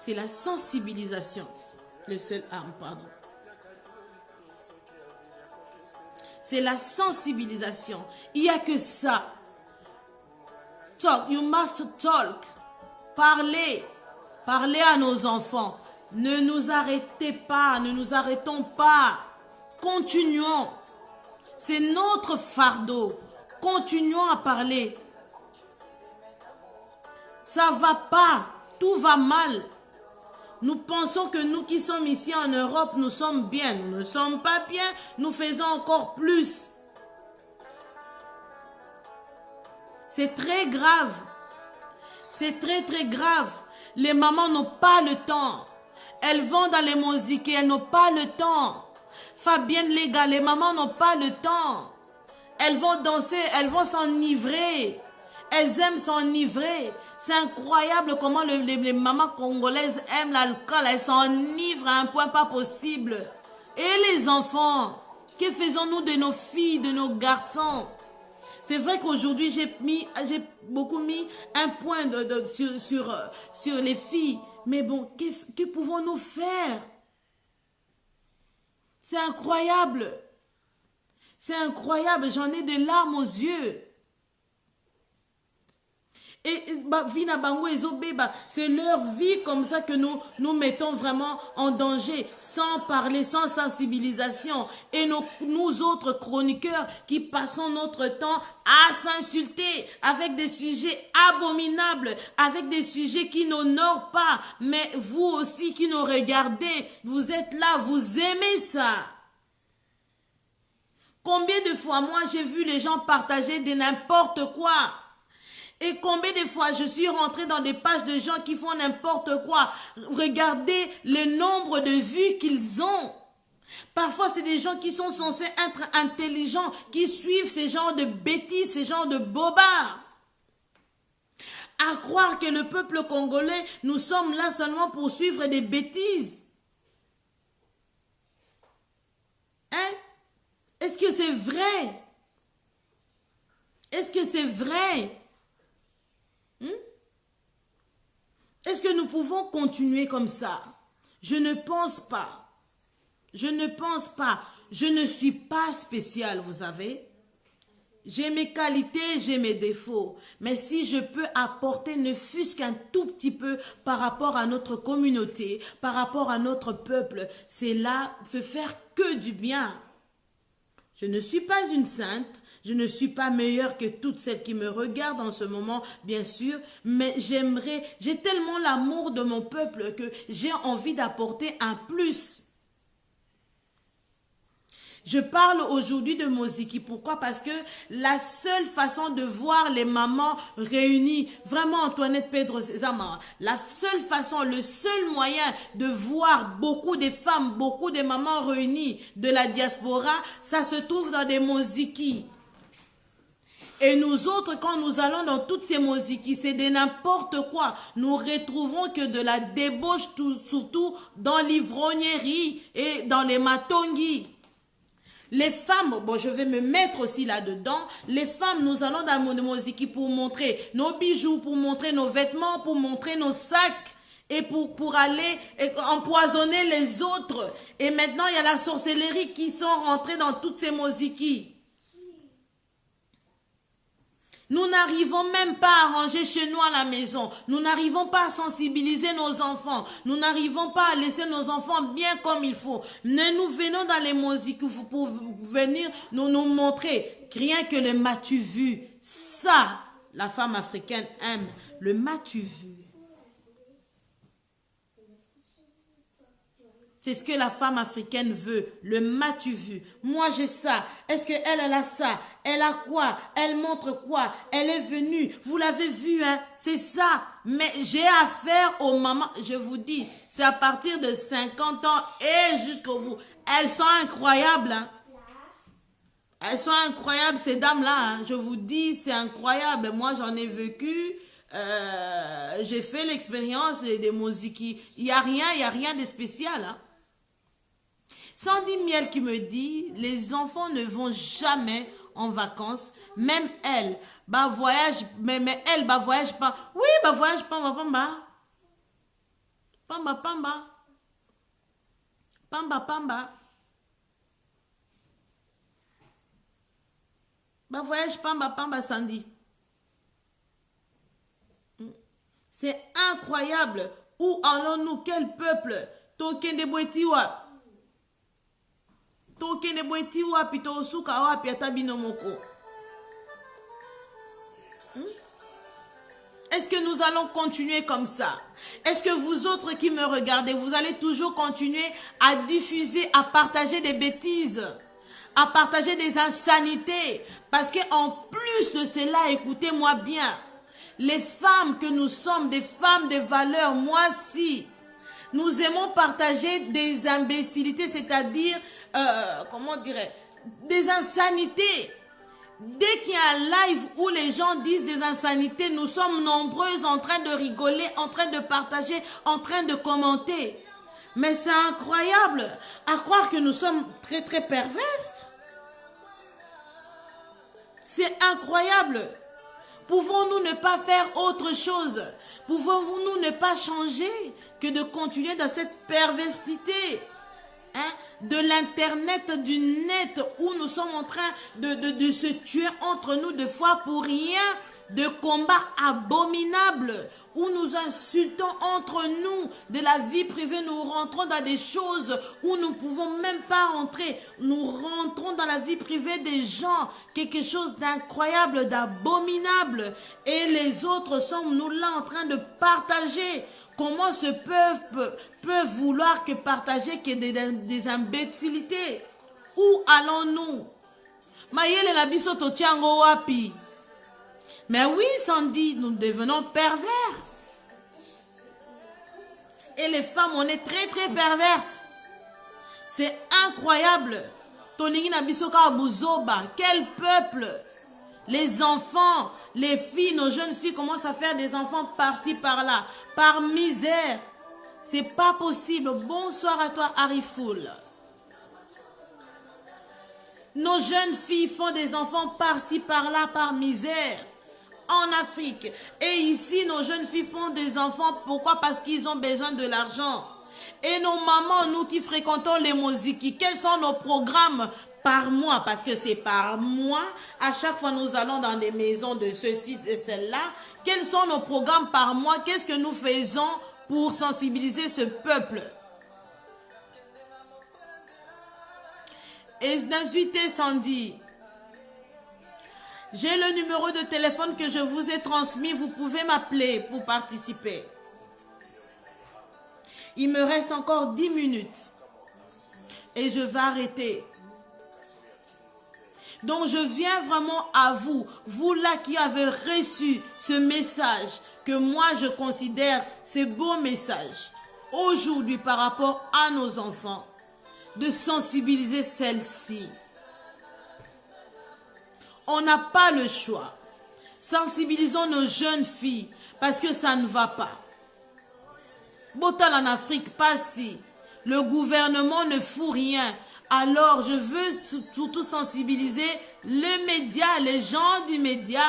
c'est la sensibilisation. Le seul arme, pardon. C'est la sensibilisation. Il n'y a que ça. Talk, you must talk. Parlez. Parlez à nos enfants. Ne nous arrêtez pas, ne nous arrêtons pas. Continuons. C'est notre fardeau. Continuons à parler. Ça ne va pas. Tout va mal. Nous pensons que nous qui sommes ici en Europe, nous sommes bien. Nous ne sommes pas bien. Nous faisons encore plus. C'est très grave. C'est très très grave. Les mamans n'ont pas le temps. Elles vont dans les musiques et elles n'ont pas le temps. Fabienne Lega, les mamans n'ont pas le temps. Elles vont danser, elles vont s'enivrer. Elles aiment s'enivrer. C'est incroyable comment les mamans congolaises aiment l'alcool. Elles s'enivrent à un point pas possible. Et les enfants, que faisons-nous de nos filles, de nos garçons? C'est vrai qu'aujourd'hui, j'ai beaucoup mis un point sur les filles. Mais bon, que pouvons-nous faire? C'est incroyable. C'est incroyable. J'en ai des larmes aux yeux. Et c'est leur vie comme ça que nous mettons vraiment en danger, sans parler, sans sensibilisation. Et nous autres chroniqueurs qui passons notre temps à s'insulter avec des sujets abominables, avec des sujets qui n'honorent pas. Mais vous aussi qui nous regardez, vous êtes là, vous aimez ça. Combien de fois moi j'ai vu les gens partager de n'importe quoi? Et combien de fois je suis rentrée dans des pages de gens qui font n'importe quoi. Regardez le nombre de vues qu'ils ont. Parfois, c'est des gens qui sont censés être intelligents, qui suivent ces genres de bêtises, ces genres de bobards. À croire que le peuple congolais, nous sommes là seulement pour suivre des bêtises. Hein? Est-ce que c'est vrai? Est-ce que c'est vrai? Est-ce que nous pouvons continuer comme ça? Je ne pense pas. Je ne pense pas. Je ne suis pas spéciale, vous savez. J'ai mes qualités, j'ai mes défauts. Mais si je peux apporter ne fût-ce qu'un tout petit peu par rapport à notre communauté, par rapport à notre peuple, c'est là de faire que du bien. Je ne suis pas une sainte. Je ne suis pas meilleure que toutes celles qui me regardent en ce moment, bien sûr, mais j'ai tellement l'amour de mon peuple que j'ai envie d'apporter un plus. Je parle aujourd'hui de Moziki. Pourquoi? Parce que la seule façon de voir les mamans réunies, vraiment Antoinette Pedro Zamara, la seule façon, le seul moyen de voir beaucoup de femmes, beaucoup de mamans réunies de la diaspora, ça se trouve dans des Moziki. Et nous autres, quand nous allons dans toutes ces Moziki, c'est de n'importe quoi. Nous retrouverons que de la débauche, surtout dans l'ivrognerie et dans les matongi. Les femmes, bon, je vais me mettre aussi là-dedans. Les femmes, nous allons dans le Moziki pour montrer nos bijoux, pour montrer nos vêtements, pour montrer nos sacs et pour aller empoisonner les autres. Et maintenant, il y a la sorcellerie qui sont rentrées dans toutes ces Moziki. Nous n'arrivons même pas à ranger chez nous à la maison. Nous n'arrivons pas à sensibiliser nos enfants. Nous n'arrivons pas à laisser nos enfants bien comme il faut. Nous venons dans les Moziki pour venir nous montrer. Rien que le m'as-tu vu. Ça, la femme africaine aime. Le m'as-tu vu. C'est ce que la femme africaine veut. Le m'as-tu vu? Moi, j'ai ça. Est-ce qu'elle, elle a ça? Elle a quoi? Elle montre quoi? Elle est venue. Vous l'avez vu, hein? C'est ça. Mais j'ai affaire aux mamans. Je vous dis, c'est à partir de 50 ans et jusqu'au bout. Elles sont incroyables, hein? Elles sont incroyables, ces dames-là. Hein? Je vous dis, c'est incroyable. Moi, j'en ai vécu. J'ai fait l'expérience des Moziki. Il n'y a rien de spécial, hein? Sandy Miel qui me dit, les enfants ne vont jamais en vacances, même elle, bah voyage, mais elle, bah voyage pas. Oui, bah voyage pas, pamba. Pamba, pamba. Pamba, pamba. Bah voyage pamba, pamba, Sandy. C'est incroyable. Où allons-nous? Quel peuple? Token de Boetiwa. Token de Boetiwa, pito suka wapi atabino moko. Est-ce que nous allons continuer comme ça? Est-ce que vous autres qui me regardez, vous allez toujours continuer à diffuser, à partager des bêtises, à partager des insanités? Parce qu'en plus de cela, écoutez-moi bien, les femmes que nous sommes, des femmes de valeur, moi si, nous aimons partager des imbécilités, c'est-à-dire, comment dirais, des insanités. Dès qu'il y a un live où les gens disent des insanités, nous sommes nombreuses en train de rigoler, en train de partager, en train de commenter. Mais c'est incroyable à croire que nous sommes très très perverses. C'est incroyable. Pouvons-nous ne pas faire autre chose? Pouvons-nous ne pas changer que de continuer dans cette perversité, hein, de l'internet, du net, où nous sommes en train de se tuer entre nous de fois pour rien, de combats abominables, où nous insultons entre nous, de la vie privée, nous rentrons dans des choses où nous ne pouvons même pas rentrer. Nous rentrons dans la vie privée des gens, quelque chose d'incroyable, d'abominable. Et les autres sommes nous là en train de partager. Comment ce peuple peut vouloir que partager que des imbécilités? Où allons-nous? Mayele la biso to tiango wapi? Mais oui, Sandy, nous devenons pervers. Et les femmes, on est très très perverses. C'est incroyable. Toningi na biso ka buzoba. Quel peuple? Les enfants, les filles, nos jeunes filles commencent à faire des enfants par-ci, par-là. Par misère. C'est pas possible. Bonsoir à toi, Arifoul. Nos jeunes filles font des enfants par-ci, par-là, par misère. En Afrique. Et ici, nos jeunes filles font des enfants. Pourquoi? Parce qu'ils ont besoin de l'argent. Et nos mamans, nous qui fréquentons les Moziki, quels sont nos programmes par mois? Parce que c'est par mois. À chaque fois, nous allons dans des maisons de ceci et celle-là. Quels sont nos programmes par mois? Qu'est-ce que nous faisons pour sensibiliser ce peuple? Et d'insuiter Sandy. J'ai le numéro de téléphone que je vous ai transmis. Vous pouvez m'appeler pour participer. Il me reste encore 10 minutes. Et je vais arrêter. Donc je viens vraiment à vous, vous là qui avez reçu ce message que moi je considère ce beau message aujourd'hui par rapport à nos enfants, de sensibiliser celles-ci. On n'a pas le choix. Sensibilisons nos jeunes filles parce que ça ne va pas. Botal en Afrique, pas si. Le gouvernement ne fout rien. Alors, je veux surtout sensibiliser les médias, les gens du média.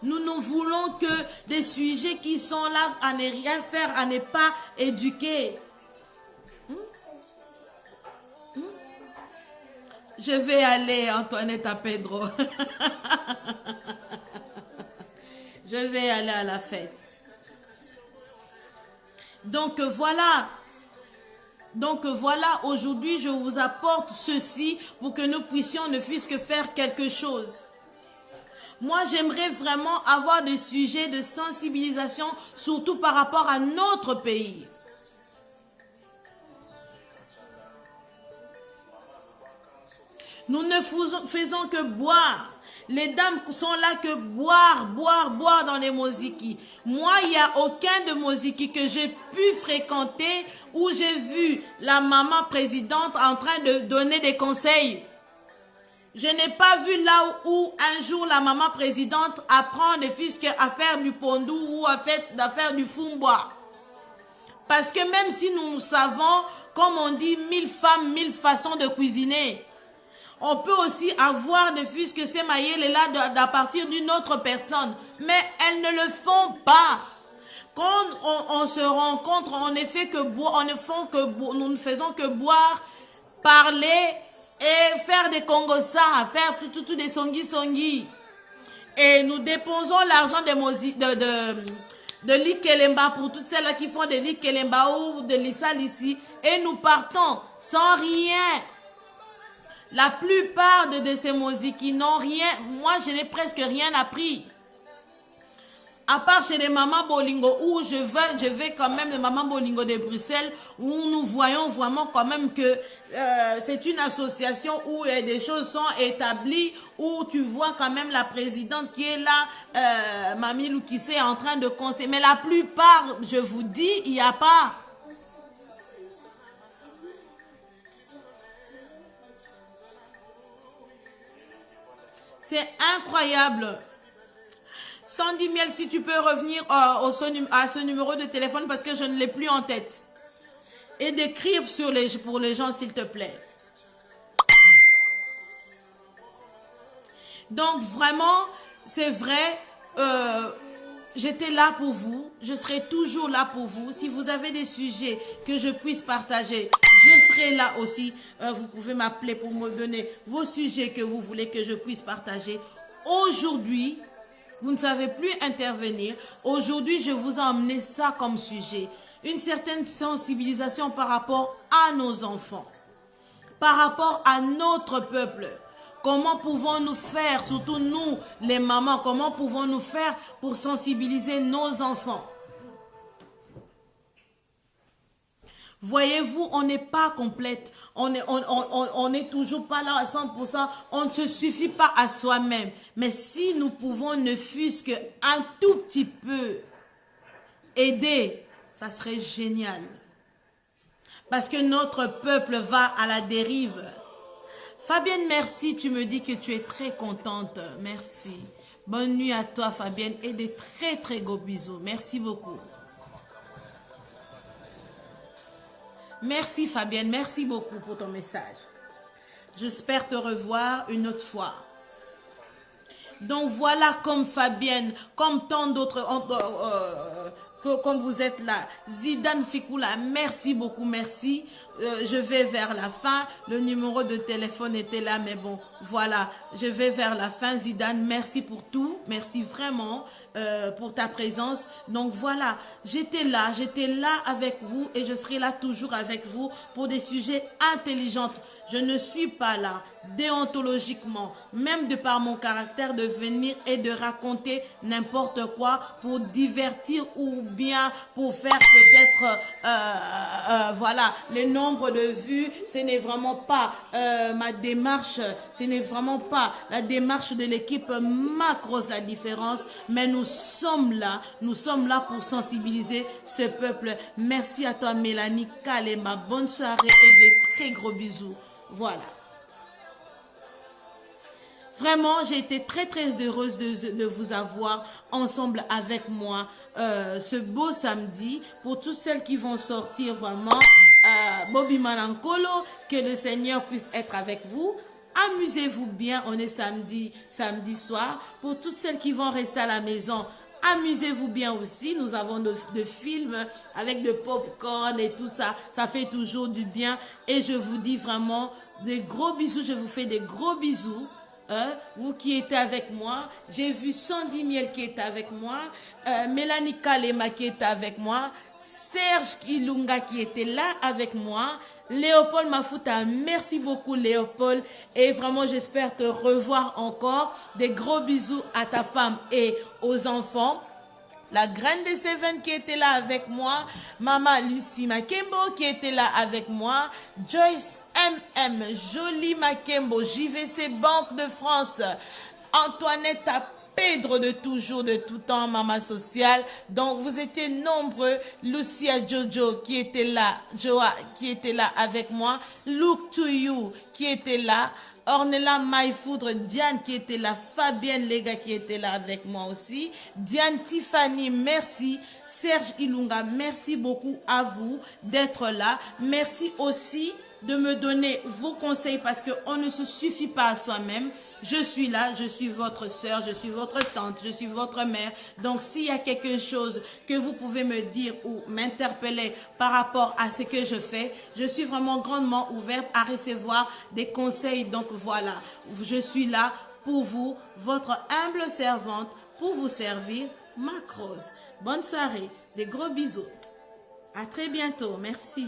Nous ne voulons que des sujets qui sont là à ne rien faire, à ne pas éduquer. Je vais aller, Antoinette, à Pedro. Je vais aller à la fête. Donc voilà, aujourd'hui je vous apporte ceci pour que nous puissions ne fût-ce que faire quelque chose. Moi j'aimerais vraiment avoir des sujets de sensibilisation, surtout par rapport à notre pays. Nous ne faisons que boire. Les dames sont là que boire dans les moziki. Moi, il n'y a aucun de moziki que j'ai pu fréquenter où j'ai vu la maman présidente en train de donner des conseils. Je n'ai pas vu là où un jour la maman présidente apprend de fils à faire du pondou ou à faire du fumbois. Parce que même si nous savons, comme on dit, 1000 femmes, 1000 façons de cuisiner. On peut aussi avoir des fils que ces maïles là à partir d'une autre personne. Mais elles ne le font pas. Quand on se rencontre, nous ne faisons que boire, parler et faire des kongosa, faire tout des songi. Et nous dépensons l'argent de l'Ikelemba pour toutes celles qui font de l'Ikelemba ou de l'Issalissi. Et nous partons sans rien. La plupart de ces moziki n'ont rien. Moi, je n'ai presque rien appris. À part chez les mamans Bolingo, où je vais quand même, les mamans Bolingo de Bruxelles, où nous voyons vraiment quand même que c'est une association où des choses sont établies, où tu vois quand même la présidente qui est là, Mamie Loukissé, est en train de conseiller. Mais la plupart, je vous dis, il n'y a pas. C'est incroyable. Sandy Miel, si tu peux revenir à ce numéro de téléphone parce que je ne l'ai plus en tête. Et d'écrire pour les gens, s'il te plaît. Donc, vraiment, c'est vrai, j'étais là pour vous. Je serai toujours là pour vous. Si vous avez des sujets que je puisse partager, je serai là aussi. Vous pouvez m'appeler pour me donner vos sujets que vous voulez que je puisse partager. Aujourd'hui, vous ne savez plus intervenir. Aujourd'hui, je vous ai emmené ça comme sujet. Une certaine sensibilisation par rapport à nos enfants. Par rapport à notre peuple. Comment pouvons-nous faire, surtout nous, les mamans, comment pouvons-nous faire pour sensibiliser nos enfants? Voyez-vous, on n'est pas complète. On n'est toujours pas là à 100%. On ne se suffit pas à soi-même. Mais si nous pouvons ne fût-ce qu'un tout petit peu aider, ça serait génial. Parce que notre peuple va à la dérive. Fabienne, merci. Tu me dis que tu es très contente. Merci. Bonne nuit à toi, Fabienne. Et des très, très gros bisous. Merci beaucoup. Merci Fabienne, merci beaucoup pour ton message. J'espère te revoir une autre fois. Donc voilà, comme Fabienne, comme tant d'autres, comme vous êtes là. Zidane Fikoula, merci beaucoup, merci. Je vais vers la fin. Le numéro de téléphone était là, mais bon, voilà. Je vais vers la fin. Zidane, merci pour tout. Merci vraiment. pour ta présence. Donc voilà, j'étais là avec vous et je serai là toujours avec vous pour des sujets intelligents. Je ne suis pas là déontologiquement, même de par mon caractère, de venir et de raconter n'importe quoi pour divertir ou bien pour faire peut-être voilà, le nombre de vues. Ce n'est vraiment pas ma démarche, ce n'est vraiment pas la démarche de l'équipe Macros La Différence, mais nous sommes là pour sensibiliser ce peuple. Merci à toi Mélanie Kalema, bonne soirée et des très gros bisous. Voilà. Vraiment, j'ai été très heureuse de vous avoir ensemble avec moi ce beau samedi. Pour toutes celles qui vont sortir vraiment, Bobby Manankolo, que le Seigneur puisse être avec vous. Amusez-vous bien, on est samedi soir. Pour toutes celles qui vont rester à la maison, amusez-vous bien aussi. Nous avons de films avec de popcorn et tout ça. Ça fait toujours du bien. Et je vous dis vraiment des gros bisous. Je vous fais des gros bisous. Vous qui étiez avec moi, j'ai vu Sandy Miel qui est avec moi, Mélanie Kalema qui est avec moi, Serge Ilunga qui était là avec moi, Léopold Mafuta, merci beaucoup Léopold, et vraiment j'espère te revoir encore. Des gros bisous à ta femme et aux enfants. La graine de Seven qui était là avec moi, Maman Lucie Makembo qui était là avec moi, Joyce MM, Jolie Makembo, JVC Banque de France, Antoinette Pedro de toujours, de tout temps, Maman Sociale. Donc vous étiez nombreux. Lucia Jojo qui était là, Joa qui était là avec moi, Look to You qui était là, Ornella Maïfoudre, Diane qui était là, Fabienne Lega qui était là avec moi aussi, Diane Tiffany, merci, Serge Ilunga, merci beaucoup à vous d'être là. Merci aussi de me donner vos conseils parce qu'on ne se suffit pas à soi-même. Je suis là, je suis votre soeur, je suis votre tante, je suis votre mère. Donc s'il y a quelque chose que vous pouvez me dire ou m'interpeller par rapport à ce que je fais, je suis vraiment grandement ouverte à recevoir des conseils. Donc voilà, je suis là pour vous, votre humble servante, pour vous servir, Macros. Bonne soirée, des gros bisous. À très bientôt, merci.